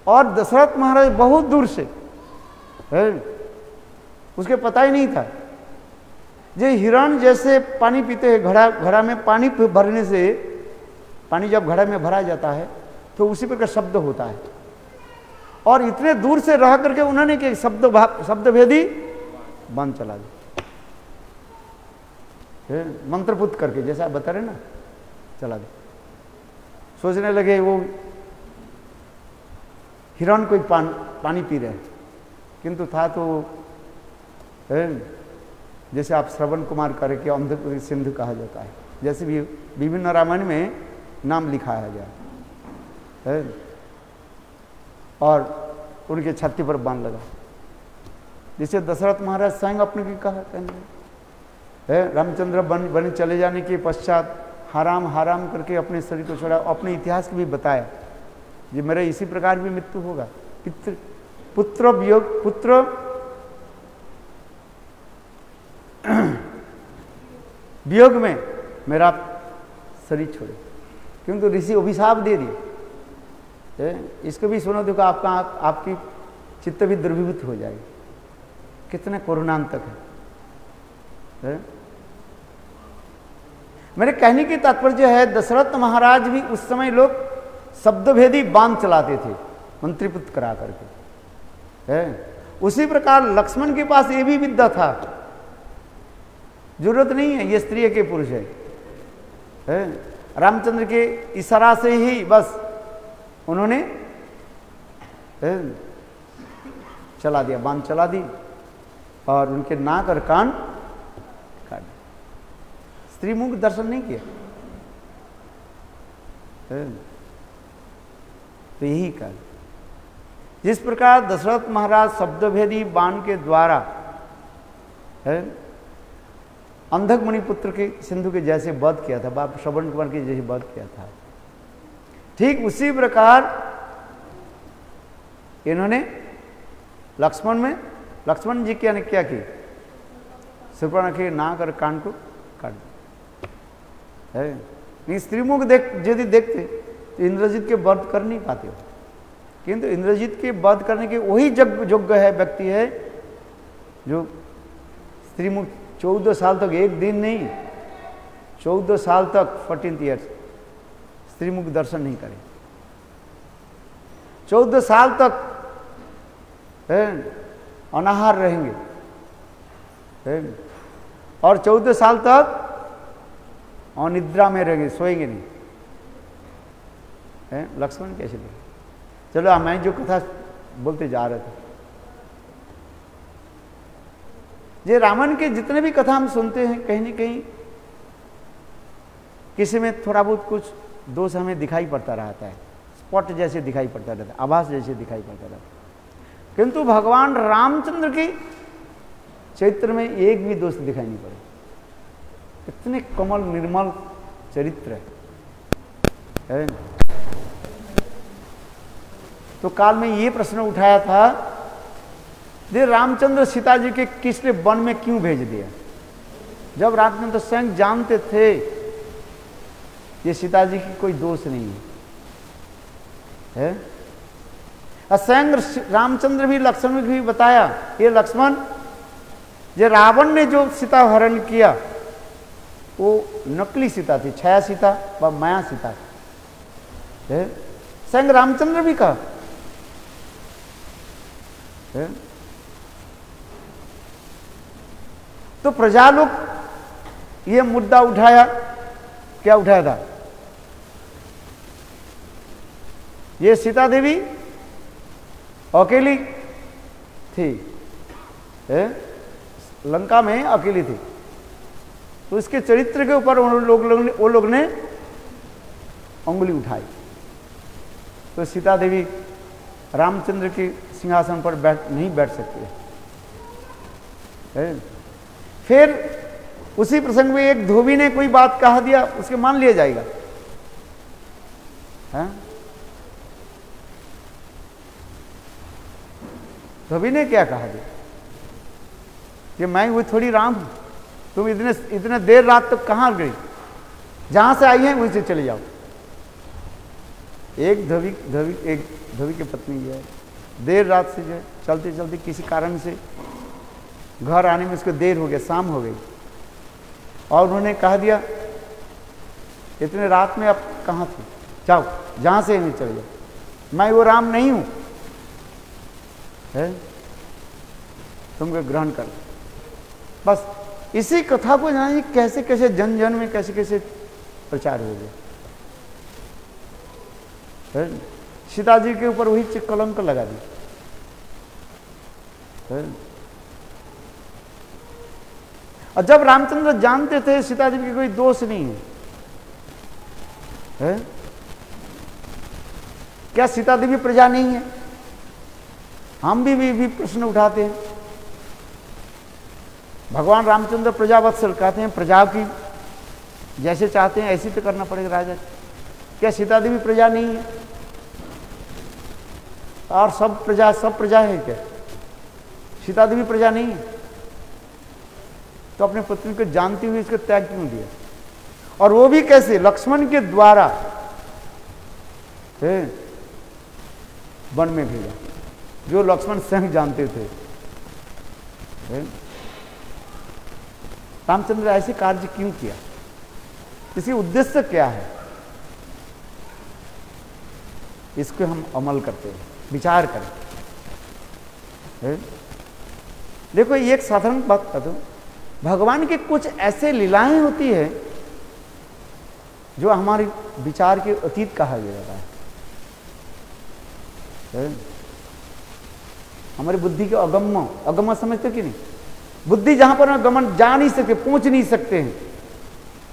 और दशरथ महाराज बहुत दूर से उसके पता ही नहीं था। ये हिरण जैसे पानी पीते हैं, घड़ा में पानी भरने से, पानी जब घड़ा में भरा जाता है तो उसी प्रकार शब्द होता है, और इतने दूर से रह करके उन्होंने कि शब्दभेदी बाण चला दिया, मंत्रपुत करके, जैसा आप बता रहे ना, चला दिया। सोचने लगे वो हिरण कोई पानी पी रहे, किंतु था तो जैसे आप श्रवण कुमार करके अंध सिंधु कहा जाता है, जैसे भी विभिन्न रामायण में नाम लिखाया गया है, और उनके छाती पर बाण लगा, जिसे दशरथ महाराज स्वयं अपने की कहा कहने, रामचंद्र बन चले जाने के पश्चात हराम हराम करके अपने शरीर को छोड़ा, अपने इतिहास को भी बताया, ये मेरे इसी प्रकार भी मृत्यु होगा, पुत्र वियोग, पुत्र वियोग में मेरा शरीर छोड़े। किंतु ऋषि अभिशाप दे दिए। इसको भी सुनो, देखो आपकी चित्त भी द्रवीभूत हो जाएगी। कितने करुणांतक है। मेरे कहने की तात्पर्य है, दशरथ महाराज भी उस समय लोग शब्दभेदी बाण चलाते थे मंत्रीपुत्र करा करके है। उसी प्रकार लक्ष्मण के पास ये भी विद्या था। जरूरत नहीं है ये स्त्री के पुरुष है। रामचंद्र के इशारा से ही बस उन्होंने चला दिया, बाण चला दी और उनके नाक और कान काट। स्त्री मुख दर्शन नहीं किया। तो यही काल, जिस प्रकार दशरथ महाराज शब्दभेदी बाण के द्वारा अंधक मुनिपुत्र के सिंधु के जैसे वध किया था, बाप श्रवण कुमार के जैसे वध किया था, ठीक उसी प्रकार इन्होंने लक्ष्मण जी क्या की, सुपर्णखा के नाक और कान को काट दिया है। नहीं, स्त्रीमुख यदि देखते तो इंद्रजीत के वध कर नहीं पाते हो, किंतु इंद्रजीत के वध करने के वही योग्य है व्यक्ति है जो स्त्रीमुख 14 साल तक, एक दिन नहीं 14 साल तक 14 ईयर्स स्त्रीमुख दर्शन नहीं करे। 14 साल तक अनाहार रहेंगे और 14 साल तक अनिद्रा में रहेंगे, सोएंगे नहीं। लक्ष्मण कैसे लगे? चलो मैं जो कथा बोलते जा रहे थे, ये रावण के जितने भी कथा हम सुनते हैं, कहीं न कहीं किसी में थोड़ा बहुत कुछ दोष हमें दिखाई पड़ता रहता है, स्पॉट जैसे दिखाई पड़ता रहता है, आभास जैसे दिखाई पड़ता रहता है। किंतु भगवान रामचंद्र के चरित्र में एक भी दोष दिखाई नहीं पड़े। इतने कमल निर्मल चरित्र है। तो काल में ये प्रश्न उठाया था, दे रामचंद्र सीता जी के किसने वन में क्यों भेज दिया, जब रामचंद्र स्वयं जानते थे ये सीता जी की कोई दोष नहीं है। स्वयं रामचंद्र भी लक्ष्मण को भी बताया, ये लक्ष्मण, ये रावण ने जो सीता हरण किया वो नकली सीता थी, छाया सीता व माया सीता है। स्वयं रामचंद्र भी कहा है। तो प्रजा लोग ये मुद्दा उठाया, क्या उठाया था, ये सीता देवी अकेली थी, लंका में अकेली थी, तो इसके चरित्र के ऊपर वो लोग ने उंगली उठाई। तो सीता देवी रामचंद्र के सिंहासन पर नहीं बैठ सकती है। फिर उसी प्रसंग में एक धोबी ने कोई बात कहा दिया, उसके मान लिया जाएगा है? धोबी ने क्या कहा दिया कि मैं वो थोड़ी राम हूं, तुम इतने देर रात तक कहां गई, जहां से आई है वहीं से चले जाओ। एक धोबी की पत्नी जो है देर रात से जो है चलते चलते किसी कारण से घर आने में उसको देर हो गया, शाम हो गई, और उन्होंने कहा दिया इतने रात में आप कहाँ थे, जाओ जहां से नहीं चले जाओ, मैं वो राम नहीं हूं है, तुमको ग्रहण कर। बस इसी कथा को जानिए कैसे कैसे जन जन में कैसे कैसे प्रचार हो गया। सीता जी के ऊपर वही कलंक लगा दी। और जब रामचंद्र जानते थे सीता जी की कोई दोष नहीं है, क्या सीता देवी प्रजा नहीं है? हम भी प्रश्न उठाते हैं। भगवान रामचंद्र प्रजावत्सल कहते हैं, प्रजा की जैसे चाहते हैं ऐसे तो करना पड़ेगा राजा। क्या सीता देवी प्रजा नहीं है? और सब प्रजा है क्या? सीता देवी प्रजा नहीं है? तो अपने पत्नी को जानती हुई इसको त्याग क्यों दिया? और वो भी कैसे? लक्ष्मण के द्वारा वन में भेजा, जो लक्ष्मण स्वयं जानते थे। रामचंद्र ऐसे कार्य क्यों किया, इसकी उद्देश्य क्या है, इसको हम अमल करते हैं, विचार करें। देखो ये एक साधारण बात बता दूं, भगवान की कुछ ऐसे लीलाएं होती है जो हमारे विचार के अतीत कहा जाता है। हमारी बुद्धि के अगम्य, अगम्य समझते कि नहीं, बुद्धि जहां पर हम गमन जा नहीं सकते, पहुंच नहीं सकते हैं,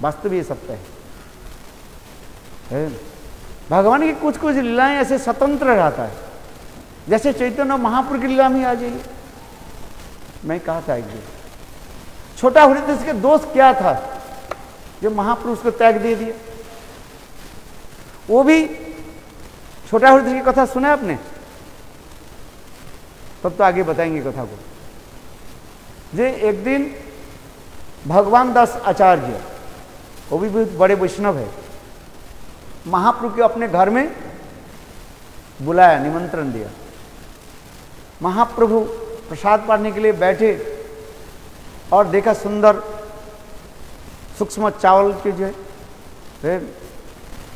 वास्तव ये सत्य है। भगवान की कुछ कुछ लीलाएं ऐसे स्वतंत्र रहता है, जैसे चैतन्य महाप्रभु की लीला में आ जाइए। मैं कहा था एक दिन, छोटा हृदय के दोष क्या था जो महाप्रभु उसको त्याग दे दिया। वो भी छोटा हृदय की कथा सुना आपने, तब तो आगे बताएंगे कथा को। जे एक दिन भगवान दास आचार्य, वो भी बहुत बड़े वैष्णव है, महाप्रभु के अपने घर में बुलाया, निमंत्रण दिया। महाप्रभु प्रसाद पाने के लिए बैठे और देखा सुंदर सूक्ष्म चावल के जो है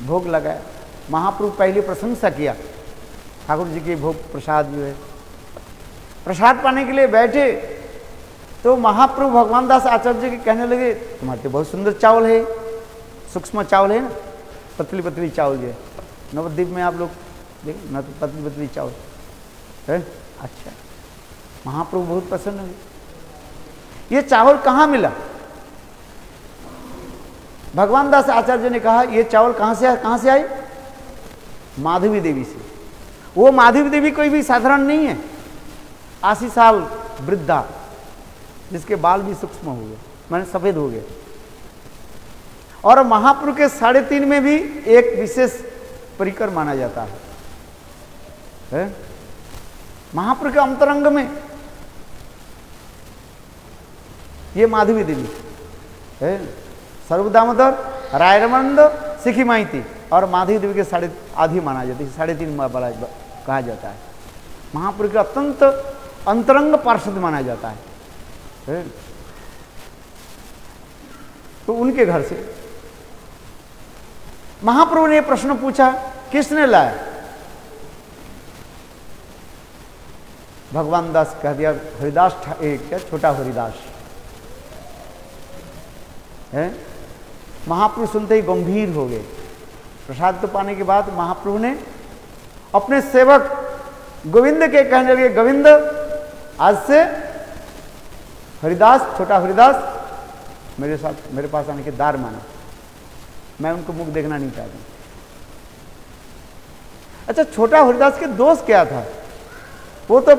भोग लगाया। महाप्रभु पहले प्रशंसा किया, ठाकुर जी के भोग प्रसाद जो है। प्रसाद पाने के लिए बैठे तो महाप्रभु भगवान दास आचार्य जी कहने लगे, तुम्हारे तो बहुत सुंदर चावल है, सूक्ष्म चावल है ना, पतली पतली चावल जो है, नवद्वीप में आप लोग देखें ना, तो पतली पतली चावल है। अच्छा, महाप्रभु बहुत प्रसन्न हुए। ये चावल कहाँ मिला? भगवान दास आचार्य ने कहा, ये चावल कहाँ से आई? माधवी देवी से। वो माधवी देवी कोई भी साधारण नहीं है, 80 साल वृद्धा, जिसके बाल भी सूक्ष्म हो गए, माने सफेद हो गए। और महाप्रभु के 3.5 में भी एक विशेष परिकर माना जाता है। महाप्रभु के अंतरंग में ये माधवी देवी है, सर्वदामोदर, रायरमंद, सिखी माइती और माधवी देवी के आधी माना जाती है, 3.5 कहा जाता है। महाप्रभु के अत्यंत अंतरंग पार्षद माना जाता है। तो उनके घर से महाप्रभु ने प्रश्न पूछा, किसने लाया? भगवान दास कह दिया, हरिदास, क्या छोटा हरिदास है। महाप्रभु सुनते ही गंभीर हो गए। प्रसाद तो पाने के बाद महाप्रभु ने अपने सेवक गोविंद के कहने लगे, गोविंद आज से हरिदास, छोटा हरिदास मेरे साथ, मेरे पास आने के दार माना, मैं उनको मुख देखना नहीं चाहता। अच्छा, छोटा हरिदास के दोष क्या था? वो तो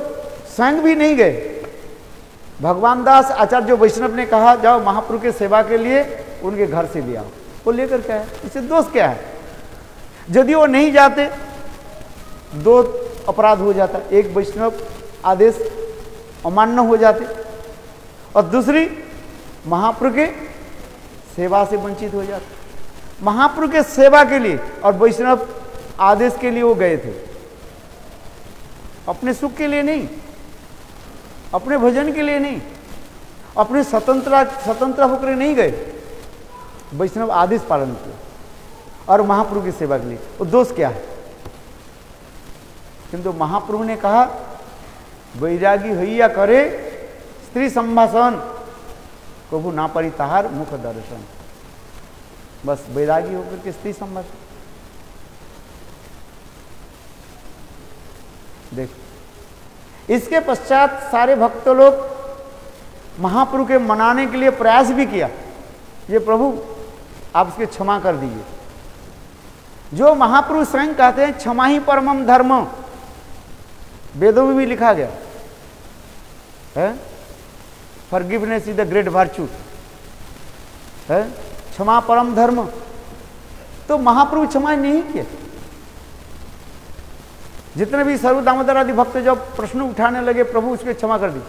स्वयं भी नहीं गए। भगवान दास आचार्य वैष्णव ने कहा, जाओ महाप्रभु के सेवा के लिए उनके घर से ले आओ। वो लेकर क्या है, इससे दोष क्या है? यदि वो नहीं जाते, 2 अपराध हो जाता, एक वैष्णव आदेश अमान्य हो जाते, और दूसरी महाप्रभु के सेवा से वंचित हो जाते। महाप्रभु के सेवा के लिए और वैष्णव आदेश के लिए वो गए थे, अपने सुख के लिए नहीं, अपने भजन के लिए नहीं, अपने स्वतंत्र होकर नहीं गए, वैष्णव आदेश पालन किया और महाप्रभु की सेवा के लिए। वो दोष क्या है? किंतु महाप्रभु ने कहा, वैरागी हैया करे स्त्री संभाषण, प्रभु ना परी ताहार मुख दर्शन। बस वैरागी होकर के स्त्री संभाषण। देख, इसके पश्चात सारे भक्त लोग महाप्रभु के मनाने के लिए प्रयास भी किया, ये प्रभु आप इसके क्षमा कर दीजिए। जो महाप्रभु स्वयं कहते हैं क्षमा ही परमम धर्म, वेदों में भी लिखा गया है, forgiveness is the great virtue है, क्षमा परम धर्म। तो महाप्रभु क्षमा नहीं किया। जितने भी सर्व दामोदर आदि भक्त जब प्रश्न उठाने लगे, प्रभु उसके क्षमा कर दी।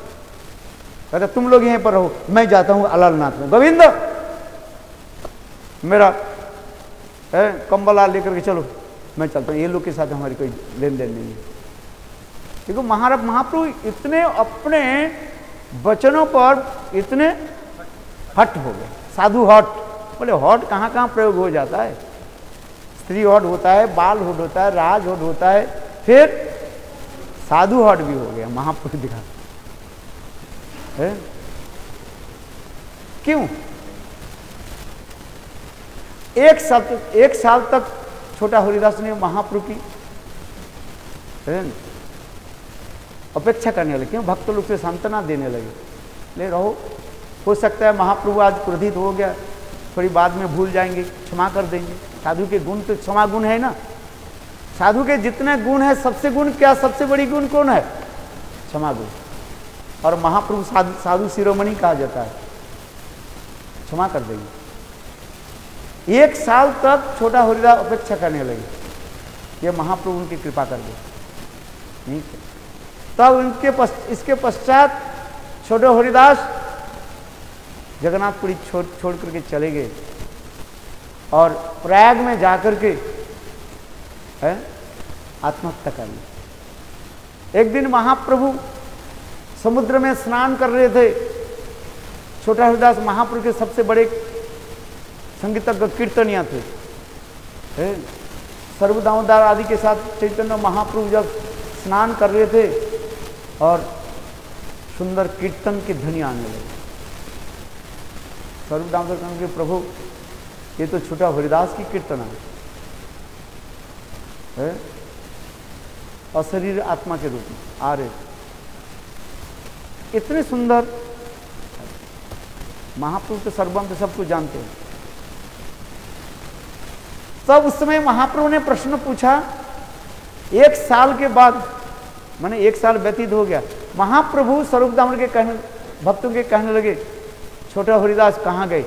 कहता तुम लोग यहीं पर रहो, मैं जाता हूं अलालनाथ में, गोविंद मेरा कंबला लेकर के चलो, मैं चलता हूँ, ये लोग के साथ हमारी कोई लेन देन नहीं है। देखो महाप्रभु इतने अपने वचनों पर इतने हट हो गए, साधु हट। बोले हट कहाँ कहाँ प्रयोग हो जाता है, स्त्री हट होता है, बाल हट होता है, राज हट होता है, फिर साधु हट भी हो गया महाप्रभु दिखा है। क्यों? एक साल तक छोटा हरिदास ने महाप्रभु की अपेक्षा करने लगे। क्यों? भक्त लोग से सांत्वना देने लगे, ले रहो, हो सकता है महाप्रभु आज क्रोधित हो गया, थोड़ी बाद में भूल जाएंगे, क्षमा कर देंगे। साधु के गुण तो क्षमा गुण है ना। साधु के जितने गुण है, सबसे गुण क्या, सबसे बड़ी गुण कौन है? क्षमा गुण। और महाप्रभु साधु शिरोमणि कहा जाता है, क्षमा कर देंगे। एक साल तक छोटा हरिदास अपेक्षा करने लगे, ये महाप्रभु उनकी कृपा कर दे, ठीक है। तब इसके पश्चात छोटे हरिदास जगन्नाथपुरी छोड़ करके चले गए और प्रयाग में जाकर के आत्महत्या कर ली। एक दिन महाप्रभु समुद्र में स्नान कर रहे थे। छोटा हरिदास महाप्रभु के सबसे बड़े संगीतज्ञ कीर्तनिया थे। सर्वदामोदर आदि के साथ चैतन्य महाप्रभु जब स्नान कर रहे थे और सुंदर कीर्तन की ध्वनि आने लगी। सर्वदामोदर कहने के प्रभु ये तो छोटा हरिदास की कीर्तन है, अशरीर आत्मा के रूप में आ रहे, इतने सुंदर। महाप्रभु तो सर्वम तो सब कुछ जानते हैं। तब उस समय महाप्रभु ने प्रश्न पूछा, एक साल के बाद, माने एक साल व्यतीत हो गया, महाप्रभु स्वरूप दामोदर के भक्तों के कहने लगे, छोटा हरिदास कहाँ गए?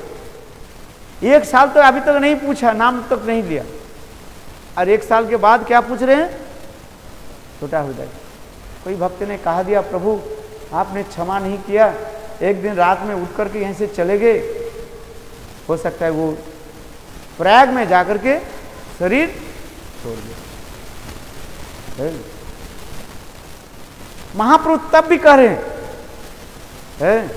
एक साल तो अभी तक नहीं पूछा, नाम तक नहीं लिया, और एक साल के बाद क्या पूछ रहे हैं? छोटा हरिदास। कोई भक्त ने कहा दिया, प्रभु आपने क्षमा नहीं किया, एक दिन रात में उठ करके यहीं से चले गए, हो सकता है वो प्रयाग में जाकर के शरीर छोड़ दिया। महाप्रभु तब भी कह रहे हैं,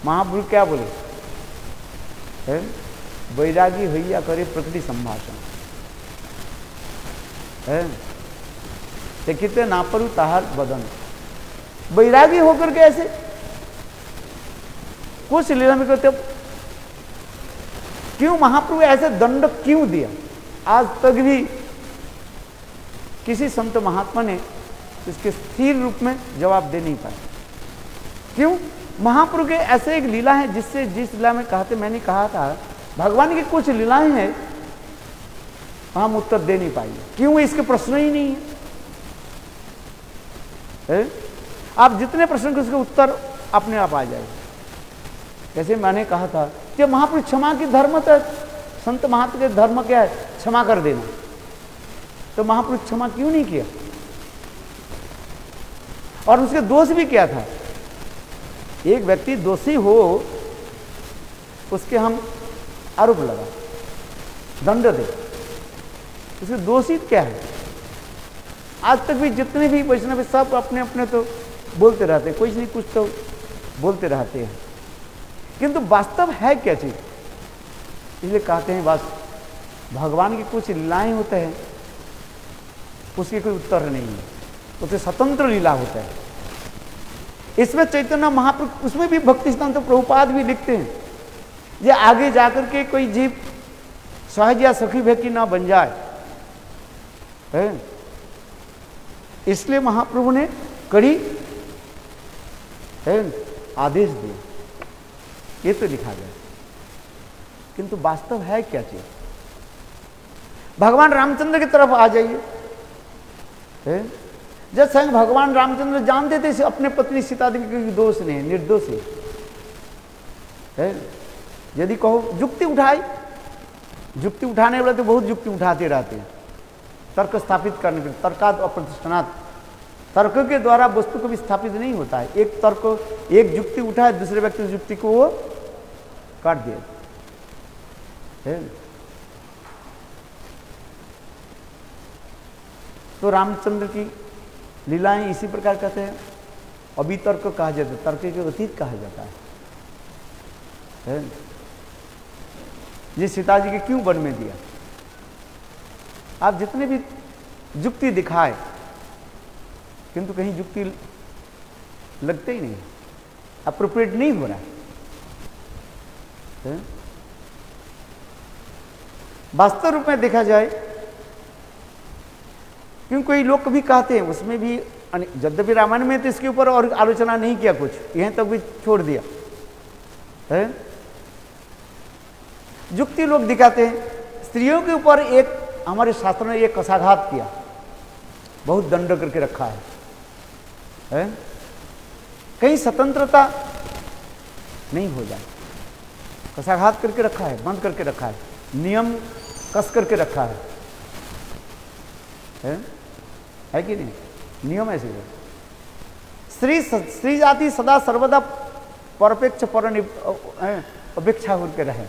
महाप्रभु क्या बोले? वैरागी भैया करे प्रकृति संभाषण, कितने नापरु ताहार बदन। वैरागी होकर के ऐसे कुछ लीला में करते, क्यों महाप्रभु ऐसे दंड क्यों दिया? आज तक भी किसी संत महात्मा ने इसके स्थिर रूप में जवाब दे नहीं पाए। क्यों? महाप्रभु के ऐसे एक लीला है जिससे, जिस लीला में कहते, मैंने कहा था भगवान की कुछ लीलाएं हैं हम उत्तर दे नहीं पाएंगे। क्यों? इसके प्रश्न ही नहीं है। आप जितने प्रश्न के उसके उत्तर अपने आप आ जाएगा। जैसे मैंने कहा था कि महाप्रभु क्षमा की धर्म था, संत महात्मा के धर्म क्या है? क्षमा कर देना। तो महाप्रभु क्षमा क्यों नहीं किया? और उसके दोष भी क्या था? एक व्यक्ति दोषी हो, उसके हम आरोप लगा, दंड दे, उसके दोषी क्या है? आज तक भी जितने भी वैष्णव सब अपने अपने तो बोलते रहते हैं, कुछ नहीं कुछ तो बोलते रहते हैं, किंतु वास्तव है क्या चीज? इसलिए कहते हैं बस भगवान की कुछ लीलाएं होते हैं, उसके कोई उत्तर नहीं है, उससे स्वतंत्र लीला होता है। इसमें चैतन्य महाप्रभु, उसमें भी भक्ति सिद्धांत प्रभुपाद भी लिखते हैं, ये आगे जाकर के कोई जीव सहज या सखी व्यक्ति ना बन जाए, है? इसलिए महाप्रभु ने कड़ी आदेश दिए, ये तो लिखा गया। किंतु वास्तव है क्या चीज? भगवान रामचंद्र की तरफ आ जाइए। जब स्वयं भगवान रामचंद्र जानते थे अपने पत्नी सीता देवी के दोष नहीं, निर्दोष है। यदि कहो जुक्ति उठाई, जुक्ति उठाने वाले तो बहुत जुक्ति उठाते रहते हैं, तर्क स्थापित करने के लिए। तर्कात अप्रतिष्ठानात, तर्क के द्वारा वस्तु को भी स्थापित नहीं होता है। एक तर्क, एक जुक्ति उठाए, दूसरे व्यक्ति की जुक्ति को वो काट दिया। तो रामचंद्र की लीलाएं इसी प्रकार कहते हैं। अभितर्क कहा जाता है, तर्क के अतीत कहा जाता है। ये सीता जी के क्यों वन में दिया? आप जितने भी युक्ति दिखाए, किंतु कहीं युक्ति लगते ही नहीं, अप्रोप्रिएट नहीं हो रहा है। वास्तव रूप में देखा जाए, क्योंकि कोई लोग कभी कहते हैं, उसमें भी यद्यपि रामायण में तो इसके ऊपर और आलोचना नहीं किया, कुछ यहीं तक भी छोड़ दिया है। युक्ति लोग दिखाते हैं। स्त्रियों के ऊपर एक हमारे शास्त्रों ने एक कसाघात किया, बहुत दंड करके रखा है? कहीं स्वतंत्रता नहीं हो जाए, कसाघात करके रखा है, बंद करके रखा है, नियम कस करके रखा है कि नहीं? नियम ऐसे है। स्त्री जाति सदा सर्वदा परपेक्ष पर अपेक्षा होकर रहे।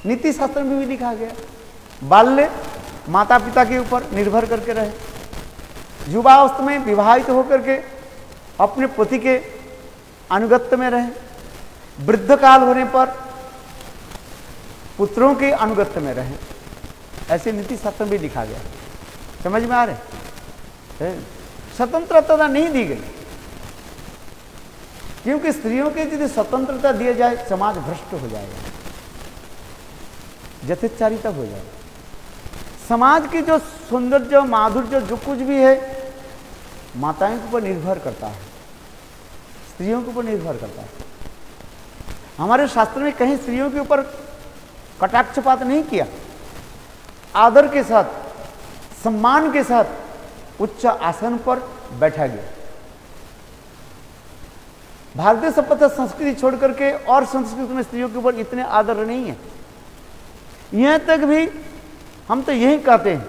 नीति शास्त्र में भी लिखा गया, बाल्य माता पिता के ऊपर निर्भर करके रहे, युवावस्था में विवाहित होकर के अपने पति के अनुगत्य में रहे, वृद्ध काल होने पर पुत्रों के अनुगत्य में रहे। ऐसे नीति शास्त्र में भी लिखा गया। समझ में आ रहे? स्वतंत्रता नहीं दी गई, क्योंकि स्त्रियों के यदि स्वतंत्रता दिया जाए समाज भ्रष्ट हो जाएगा, यथेच्छारिता हो जाएगा। समाज की जो सौंदर्य माधुर्य जो कुछ भी है माताओं के ऊपर निर्भर करता है, स्त्रियों के ऊपर निर्भर करता है। हमारे शास्त्र में कहीं स्त्रियों के ऊपर कटाक्षपात नहीं किया, आदर के साथ, सम्मान के साथ उच्च आसन पर बैठा गया। भारतीय सभ्यता संस्कृति छोड़ करके और संस्कृति में स्त्रियों के ऊपर इतने आदर नहीं है। यहां तक भी हम तो यही कहते हैं,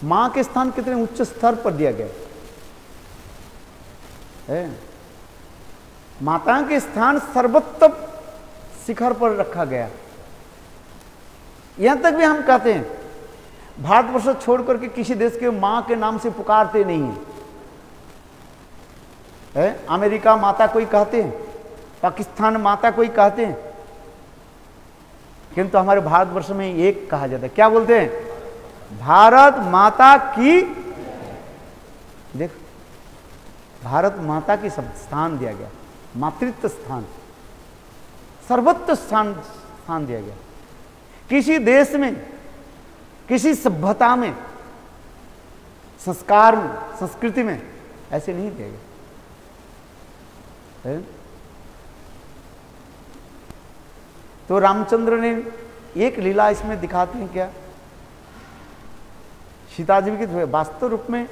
मां के स्थान कितने उच्च स्तर पर दिया गया है। माता के स्थान सर्वोत्तम शिखर पर रखा गया। यहां तक भी हम कहते हैं, भारतवर्ष छोड़ करके किसी देश के मां के नाम से पुकारते नहीं है। अमेरिका माता कोई कहते हैं, पाकिस्तान माता कोई कहते हैं, किंतु हमारे भारतवर्ष में एक कहा जाता है। क्या बोलते हैं? भारत माता की। देख, भारत माता की स्थान दिया गया, मातृत्व स्थान, सर्वोच्च स्थान दिया गया। किसी देश में, किसी सभ्यता में, संस्कार में, संस्कृति में ऐसे नहीं दिया गया। तो रामचंद्र ने एक लीला इसमें दिखाते हैं क्या? सीता जी के वास्तव रूप में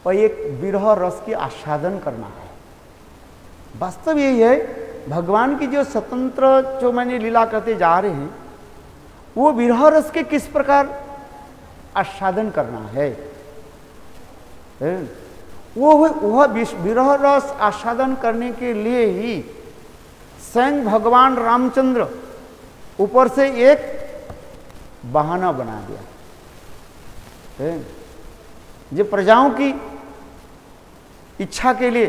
और एक विरह रस की आस्वादन करना है। वास्तव यही है, भगवान की जो स्वतंत्र जो मैंने लीला करते जा रहे हैं, वो विरह रस के किस प्रकार आस्वादन करना है। वह विरह रस आस्वादन करने के लिए ही स्वयं भगवान रामचंद्र ऊपर से एक बहाना बना दिया। ये प्रजाओं की इच्छा के लिए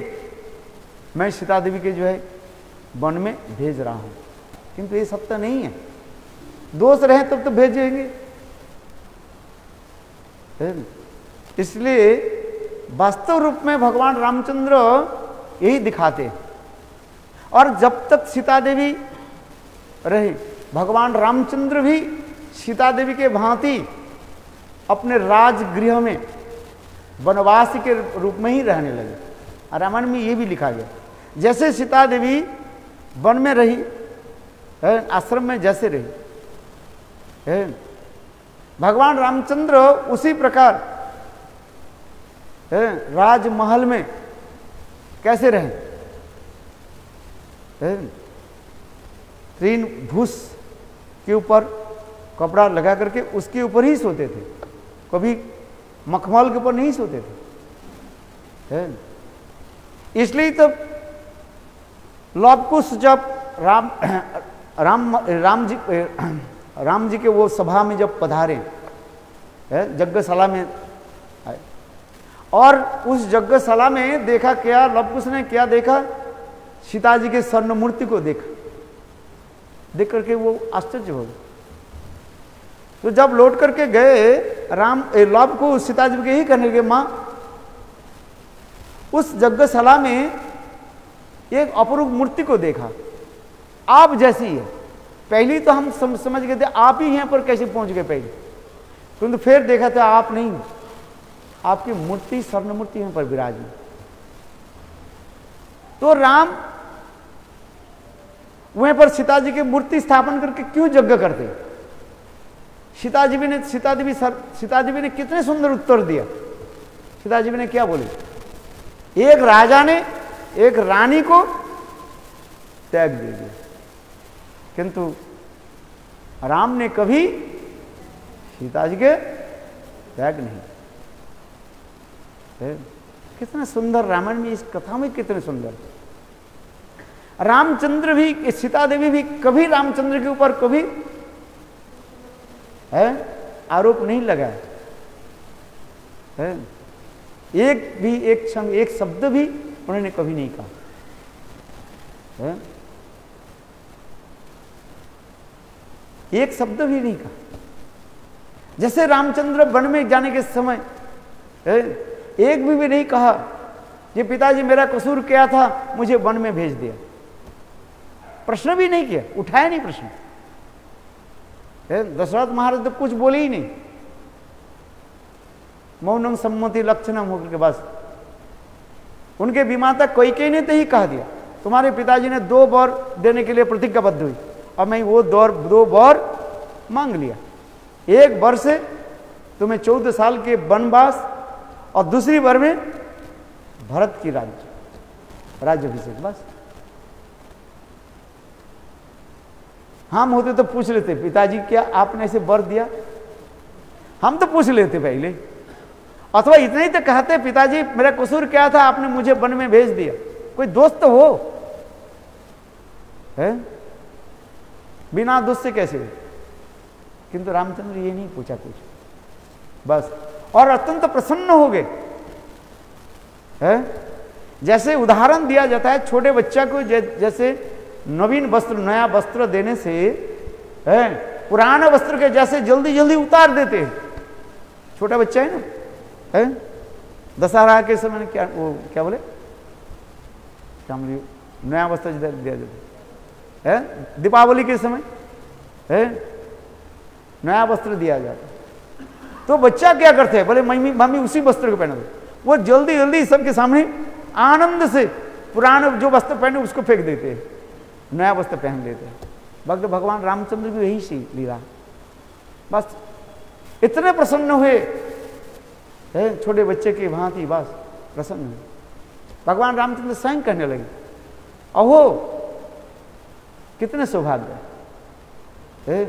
मैं सीता देवी के जो है वन में भेज रहा हूं, किंतु ये सत्य नहीं है। दोष रहे तब तो भेजेंगे। इसलिए वास्तव रूप में भगवान रामचंद्र यही दिखाते हैं। और जब तक सीता देवी रहे, भगवान रामचंद्र भी सीता देवी के भांति अपने राजगृह में वनवासी के रूप में ही रहने लगे। रामायण में ये भी लिखा गया, जैसे सीता देवी वन में रही, आश्रम में जैसे रही, भगवान रामचंद्र उसी प्रकार राजमहल में कैसे रहे। तीन भूस के ऊपर कपड़ा लगा करके उसके ऊपर ही सोते थे, कभी मखमल के ऊपर नहीं सोते थे। इसलिए तो लव-कुश जब राम जी के वो सभा में जब पधारे, यज्ञशाला में आए। और उस यज्ञशाला में देखा क्या, लव कुश ने क्या देखा, सीता जी के स्वर्ण मूर्ति को देखा। देख करके वो आश्चर्य हो गए। तो जब लौट करके गए लव को सीता जी के ही कहने लगे, मां उस यज्ञशाला में एक अपरूप मूर्ति को देखा, आप जैसी है। पहली तो हम समझ गए थे आप ही यहां पर कैसे पहुंच गए पहले, किंतु फिर देखा था आप नहीं, आपकी मूर्ति स्वर्ण मूर्ति यहां पर विराजी। तो राम वहां पर सीता जी की मूर्ति स्थापन करके क्यों यज्ञ करते? सीता जी ने कितने सुंदर उत्तर दिया। सीता जी ने क्या बोले, एक राजा ने एक रानी को त्याग दे दिया, किंतु राम ने कभी सीता जी के त्याग नहीं। कितना सुंदर रामायण में, इस कथा में कितने सुंदर। रामचंद्र भी, सीता देवी भी कभी रामचंद्र के ऊपर कभी आरोप नहीं लगाया है। एक क्षण एक शब्द भी उन्होंने कभी नहीं कहा है? एक शब्द भी नहीं कहा। जैसे रामचंद्र वन में जाने के समय एक भी नहीं कहा कि पिताजी मेरा कसूर क्या था, मुझे वन में भेज दिया। प्रश्न भी नहीं किया, उठाया नहीं प्रश्न। दशरथ महाराज तो कुछ बोले ही नहीं, मौनम सम्मति लक्षणम होकर के बस उनके विमाता कैकेयी ने तो ही कह दिया, तुम्हारे पिताजी ने 2 वर देने के लिए प्रतिज्ञाबद्ध हुई और मैं वो 2 वर मांग लिया। एक वर से तुम्हें 14 साल के वनवास और दूसरी वर में भरत की राज्याभिषेक। बस हम होते तो पूछ लेते, पिताजी क्या आपने ऐसे वर दिया? हम तो पूछ लेते पहले, अथवा इतना ही तो कहते, पिताजी मेरा कसूर क्या था, आपने मुझे वन में भेज दिया। कोई दोस्त तो हो, है? बिना दोस्त से कैसे हो? किंतु रामचंद्र ये नहीं पूछा कुछ, बस। और अत्यंत प्रसन्न हो गए। जैसे उदाहरण दिया जाता है छोटे बच्चा को, जैसे नवीन वस्त्र, नया वस्त्र देने से पुराना वस्त्र के जैसे जल्दी जल्दी उतार देते हैं। छोटा बच्चा है ना, दशहरा के समय क्या बोले, नया वस्त्र दिया जाता है। दीपावली के समय नया वस्त्र दिया जाता है। तो बच्चा क्या करते हैं, बोले मम्मी उसी वस्त्र को पहना दो। वो जल्दी जल्दी सबके सामने आनंद से पुराना जो वस्त्र पहने उसको फेंक देते हैं, नया वस्त्र पहन लेते हैं। भगवान रामचंद्र भी यही सी लीला। बस इतने प्रसन्न हुए छोटे बच्चे की भांति, बस प्रसन्न हुए। भगवान रामचंद्र स्वयं कहने लगे, अहो कितने सौभाग्य है।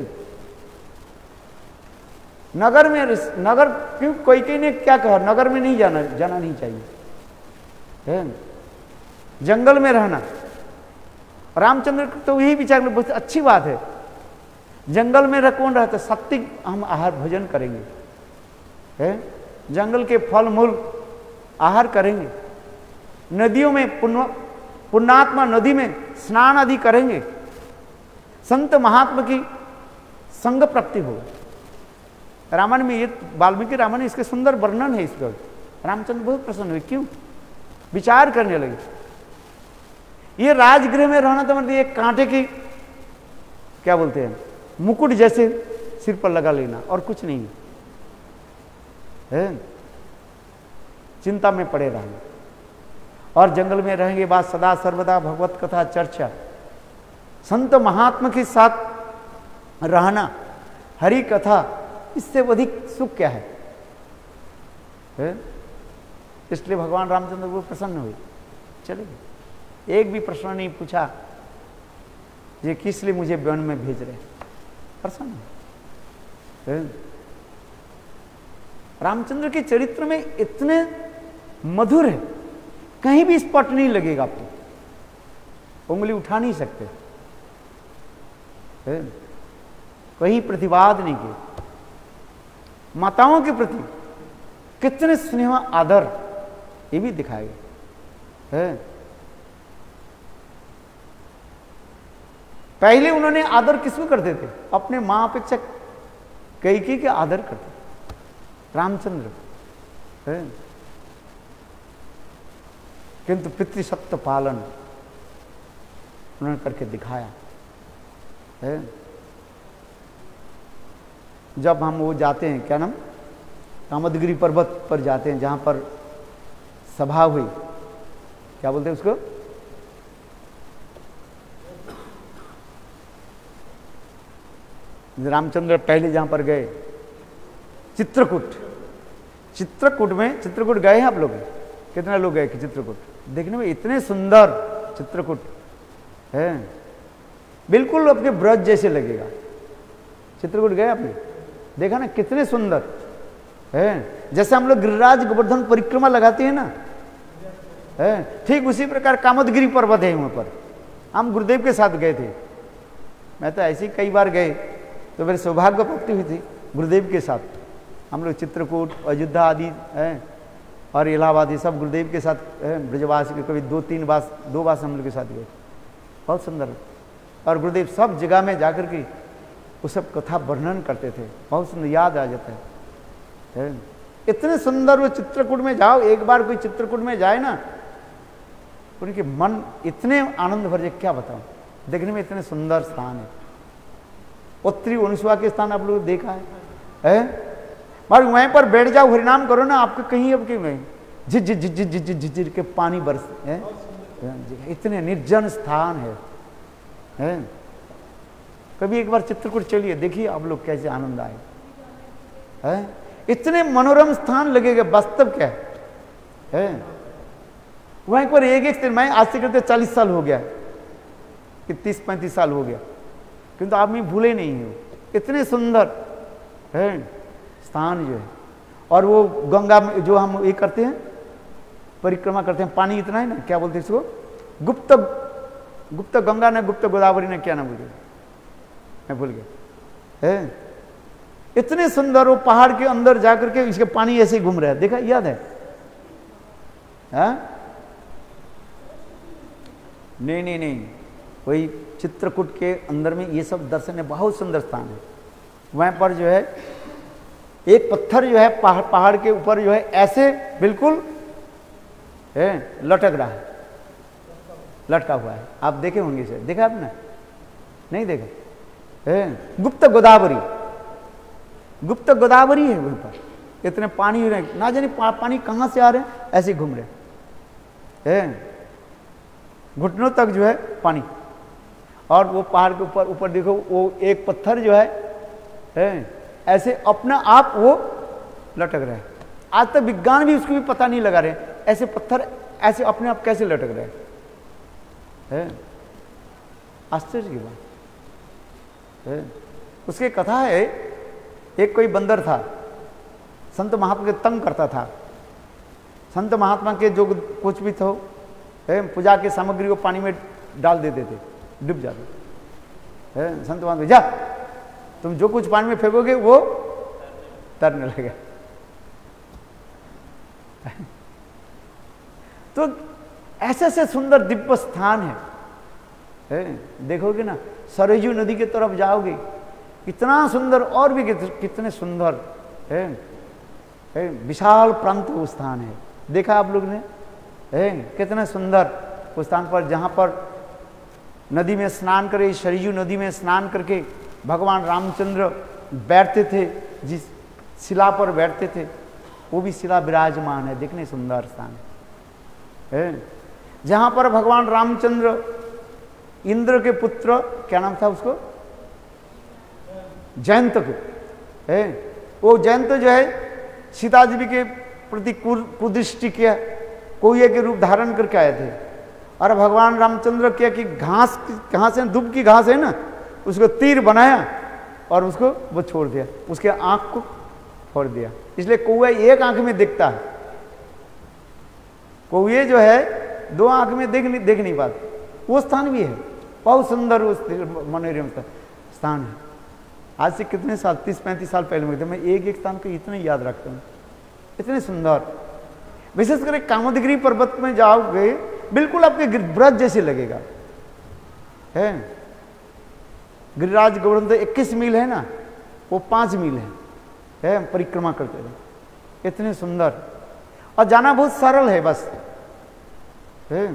नगर क्यों कैकेयी ने क्या कहा, नगर में नहीं जाना नहीं चाहिए, जंगल में रहना। रामचंद्र तो यही विचार में, बहुत अच्छी बात है, जंगल में कौन रहता, सात्विक हम आहार भोजन करेंगे, जंगल के फल मूल आहार करेंगे, नदियों में पुण्यात्मा नदी में स्नान आदि करेंगे, संत महात्मा की संग प्राप्ति होगा। रामायण में ये वाल्मीकि रामायण इसके सुंदर वर्णन है। इसका रामचंद्र बहुत प्रसन्न हुए। क्यों? विचार करने लगे, ये राजगृह में रहना तो मतलब एक कांटे की क्या बोलते हैं, मुकुट जैसे सिर पर लगा लेना और कुछ नहीं है। चिंता में पड़े रहना और जंगल में रहेंगे, बाद सदा सर्वदा भगवत कथा चर्चा, संत महात्मा के साथ रहना, हरि कथा, इससे अधिक सुख क्या है? इसलिए भगवान रामचंद्र को प्रसन्न हुए, चले गए। एक भी प्रश्न नहीं पूछा ये किस लिए मुझे वन में भेज रहे, प्रसन्न है। रामचंद्र के चरित्र में इतने मधुर है, कहीं भी स्पॉट नहीं लगेगा आपको, उंगली उठा नहीं सकते, कहीं प्रतिवाद नहीं किया। माताओं के प्रति कितने स्नेह आदर, ये भी दिखाया गया है। पहले उन्होंने आदर किसको करते थे? अपने मां अपेक्षा कैकेयी के आदर करते थे, रामचंद्र है। किंतु पितृसत्य पालन उन्होंने करके दिखाया है। जब हम वो जाते हैं, क्या नाम, कामदगिरी पर्वत पर जाते हैं, जहां पर सभा हुई, क्या बोलते हैं उसको, रामचंद्र पहले जहां पर गए, चित्रकूट। चित्रकूट में, चित्रकूट गए हैं आप लोग? कितने लोग गए कि चित्रकूट? देखने में इतने सुंदर चित्रकूट है, बिल्कुल अपने ब्रज जैसे लगेगा। चित्रकूट गए आपने? देखा ना कितने सुंदर है। जैसे हम लोग गिरिराज गोवर्धन परिक्रमा लगाते हैं ना, है ठीक उसी प्रकार कामदगिरी पर्वत है वहां पर। हम गुरुदेव के साथ गए थे, मैं तो ऐसे ही कई बार गए, तो मेरे सौभाग्य प्राप्ति हुई थी गुरुदेव के साथ। हम लोग चित्रकूट, अयोध्या आदि है और इलाहाबाद, ये सब गुरुदेव के साथ ब्रजवास के कभी 2 बार हम लोग के साथ गए, बहुत सुंदर। और गुरुदेव सब जगह में जाकर के वो सब कथा वर्णन करते थे, बहुत सुंदर, याद आ जाता है। इतने सुंदर वो चित्रकूट में जाओ, एक बार कोई चित्रकूट में जाए ना, उनके मन इतने आनंद भर जाए, क्या बताऊं। देखने में इतने सुंदर स्थान है। उत्तरी ओनसुआ के स्थान आप लोग देखा है? और वहीं पर बैठ जाओ, हरिनाम करो ना, आपके कहीं अब कहीं झिझ झिझ झिझ झिझ झिझ के पानी बरस है। इतने निर्जन स्थान है। कभी एक बार चित्रकूट चलिए, देखिए आप लोग कैसे आनंद आए है। इतने मनोरम स्थान लगेगा, वास्तव क्या है। वहीं पर एक दिन, मैं आज से करते 40 साल हो गया कि 30-35 साल हो गया, किंतु आप मैं भूले नहीं हो। इतने सुंदर है स्थान जो है। और वो गंगा में जो हम ये करते हैं, परिक्रमा करते हैं, पानी इतना है ना, क्या बोलते हैं इसको, गुप्त गंगा ने, गुप्त गोदावरी ने, क्या ना बोलते, मैं भूल गया है। इतने सुंदर, वो पहाड़ के अंदर जाकर के इसके पानी ऐसे ही घूम रहा है, देखा, याद है? नहीं, वही चित्रकूट के अंदर में ये सब दर्शन है, बहुत सुंदर स्थान है। वहां पर जो है एक पत्थर जो है पहाड़ के ऊपर जो है ऐसे बिल्कुल है लटक रहा है, लटका हुआ है। आप देखे होंगे इसे, देखा आपने? नहीं देखा है? गुप्त गोदावरी है वहां पर। इतने पानी ना जाने पानी कहां से आ रहे हैं, ऐसे घूम रहे हैं, घुटनों तक जो है पानी। और वो पहाड़ के ऊपर देखो, वो एक पत्थर जो है ऐसे अपना आप वो लटक रहा है। आज तक विज्ञान भी उसको भी पता नहीं लगा रहे, ऐसे पत्थर ऐसे अपने आप कैसे लटक रहे हैं। आश्चर्य की बात है। उसकी कथा है, एक कोई बंदर था, संत महात्मा के तंग करता था। संत महात्मा के जो कुछ भी तो पूजा की सामग्री को पानी में डाल देते थे, डूब जाते है। संत महात्मा, जा तुम जो कुछ पानी में फेंकोगे वो तैरने लगेगा। तो ऐसे ऐसे सुंदर दिव्य स्थान है। देखोगे ना, सरयू नदी की तरफ जाओगे, कितना सुंदर, और भी कितने सुंदर है। विशाल प्रांत वो स्थान है, देखा आप लोग ने? कितने सुंदर उस स्थान पर, जहां पर नदी में स्नान करे, सरयू नदी में स्नान करके भगवान रामचंद्र बैठते थे, जिस शिला पर बैठते थे वो भी शिला विराजमान है। देखने सुंदर स्थान है। जहां पर भगवान रामचंद्र इंद्र के पुत्र, क्या नाम था उसको, जयंत को है, वो जयंत जो है सीता जी के प्रति कुदृष्टि किया, कोई के रूप धारण करके आए थे। और भगवान रामचंद्र क्या कि घास है, दुब की घास है ना, उसको तीर बनाया और उसको वो छोड़ दिया, उसके आंख को फोड़ दिया। इसलिए कौआ एक आंख में दिखता है, कौए जो है 2 आंख में देख नहीं पाते। वो स्थान भी है, बहुत सुंदर मनोरम स्थान है। आज से कितने साल, 30-35 साल पहले में थे, मैं एक एक स्थान को इतने याद रखता हूँ, इतने सुंदर। विशेष करके कामोदगिरी पर्वत में जाओगे बिल्कुल आपके ब्रज जैसे लगेगा, है। गिरिराज गोवर्धन तो 21 मील है ना, वो 5 मील है, परिक्रमा करते रहे, इतने सुंदर। और जाना बहुत सरल है, बस है,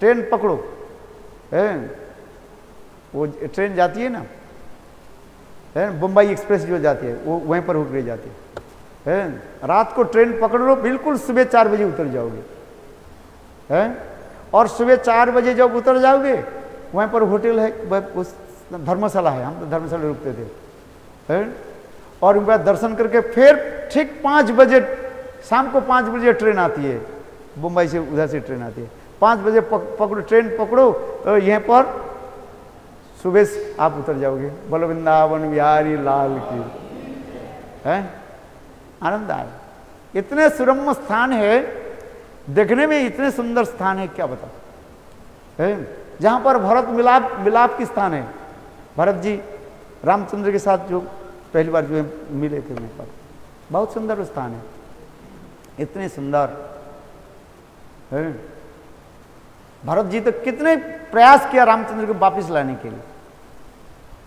ट्रेन पकड़ो, है, वो ट्रेन जाती है ना, है, मुंबई एक्सप्रेस जो जाती है वो वहीं पर रुक जाती है। रात को ट्रेन पकड़ लो, बिल्कुल सुबह 4 बजे उतर जाओगे, है। और सुबह 4 बजे जब उतर जाओगे वहीं पर होटल है, उस धर्मशाला है, हम तो धर्मशाला रुकते थे, है। और उनका दर्शन करके फिर ठीक 5 बजे, शाम को 5 बजे ट्रेन आती है, मुंबई से उधर से ट्रेन आती है, 5 बजे पकड़ो, ट्रेन पकड़ो तो यहीं पर सुबह आप उतर जाओगे। बोलो वृंदावन बिहारी लाल की, है। आनंद आए, इतने सुरम्य स्थान है, देखने में इतने सुंदर स्थान है, क्या बता, है। जहां पर भरत मिलाप की स्थान है, भरत जी रामचंद्र के साथ जो पहली बार जो है मिले थे वहां पर, बहुत सुंदर स्थान है, इतने सुंदर, है। भरत जी तो कितने प्रयास किया रामचंद्र को वापस लाने के लिए,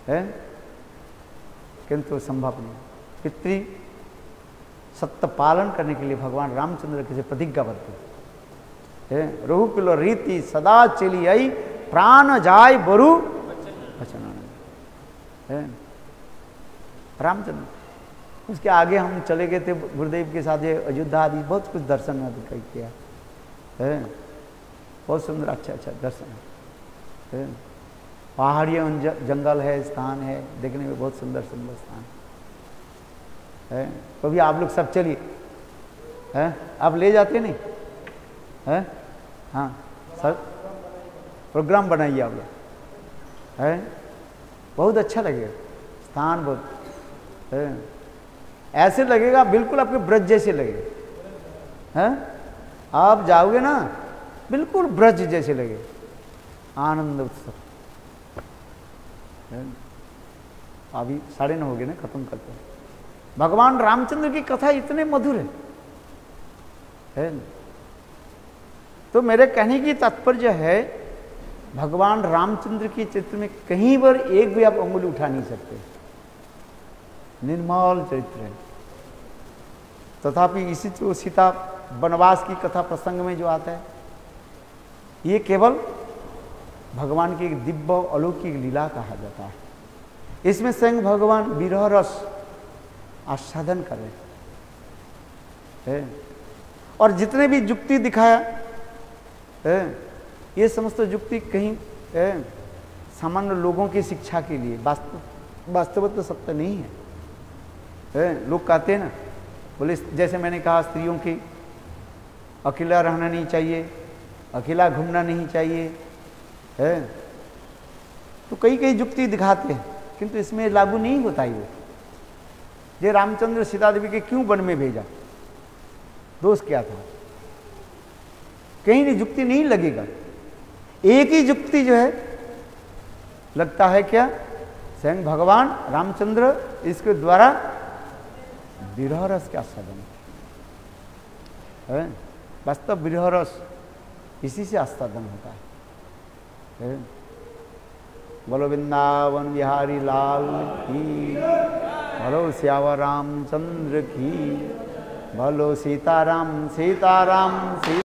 है, किंतु संभव नहीं। पितृ सत्य पालन करने के लिए भगवान रामचंद्र किसी प्रतिज्ञाबद्ध है। रघुकुल रीति सदा चली आई, प्राण जाय बरु वचन, है। रामचंद्र, उसके आगे हम चले गए थे गुरुदेव के साथ, अयोध्या आदि बहुत कुछ दर्शन किया, है, बहुत सुंदर, अच्छा दर्शन है। पहाड़ी जंगल है, स्थान है, देखने में बहुत सुंदर सुंदर स्थान है। कभी आप लोग सब चलिए, है, आप ले जाते नहीं, है, हाँ, सब प्रोग्राम बनाइए आप लोग, है, बहुत अच्छा लगेगा स्थान, बहुत, है, ऐसे लगेगा बिल्कुल आपके ब्रज जैसे लगेगा, है। आप जाओगे ना बिल्कुल ब्रज जैसे लगे, आनंद उत्सव। अभी 9:30 हो गए ना, खत्म करते हैं। भगवान रामचंद्र की कथा इतने मधुर है। तो मेरे कहने की तात्पर्य है, भगवान रामचंद्र की चरित्र में कहीं पर एक भी आप अंगुली उठा नहीं सकते, निर्मल चरित्र है। तथापि इसी तो सीता वनवास की कथा प्रसंग में जो आता है, ये केवल भगवान की एक दिव्य अलौकिक लीला कहा जाता है। इसमें स्वयं भगवान विरह रस आस्वादन कर रहे हैं, और जितने भी युक्ति दिखाया है, ये समस्त युक्ति कहीं सामान्य लोगों की शिक्षा के लिए, वास्तव तो सत्य नहीं है। लोग कहते हैं ना, बोले जैसे मैंने कहा, स्त्रियों की अकेला रहना नहीं चाहिए, अकेला घूमना नहीं चाहिए, है। तो कई युक्ति दिखाते हैं, किंतु इसमें लागू नहीं होता ही। वो ये रामचंद्र सीता देवी के क्यों वन में भेजा, दोष क्या था, कहीं भी युक्ति नहीं लगेगा। एक ही युक्ति जो है लगता है, क्या, स्वयं भगवान रामचंद्र इसके द्वारा विरह रस का आस्वादन है। वास्तव विरह रस इसी से आस्वादन होता है। बोलो वृंदावन बिहारी लाल की, बोलो श्यावर रामचंद्र की, बोलो सीताराम सीताराम।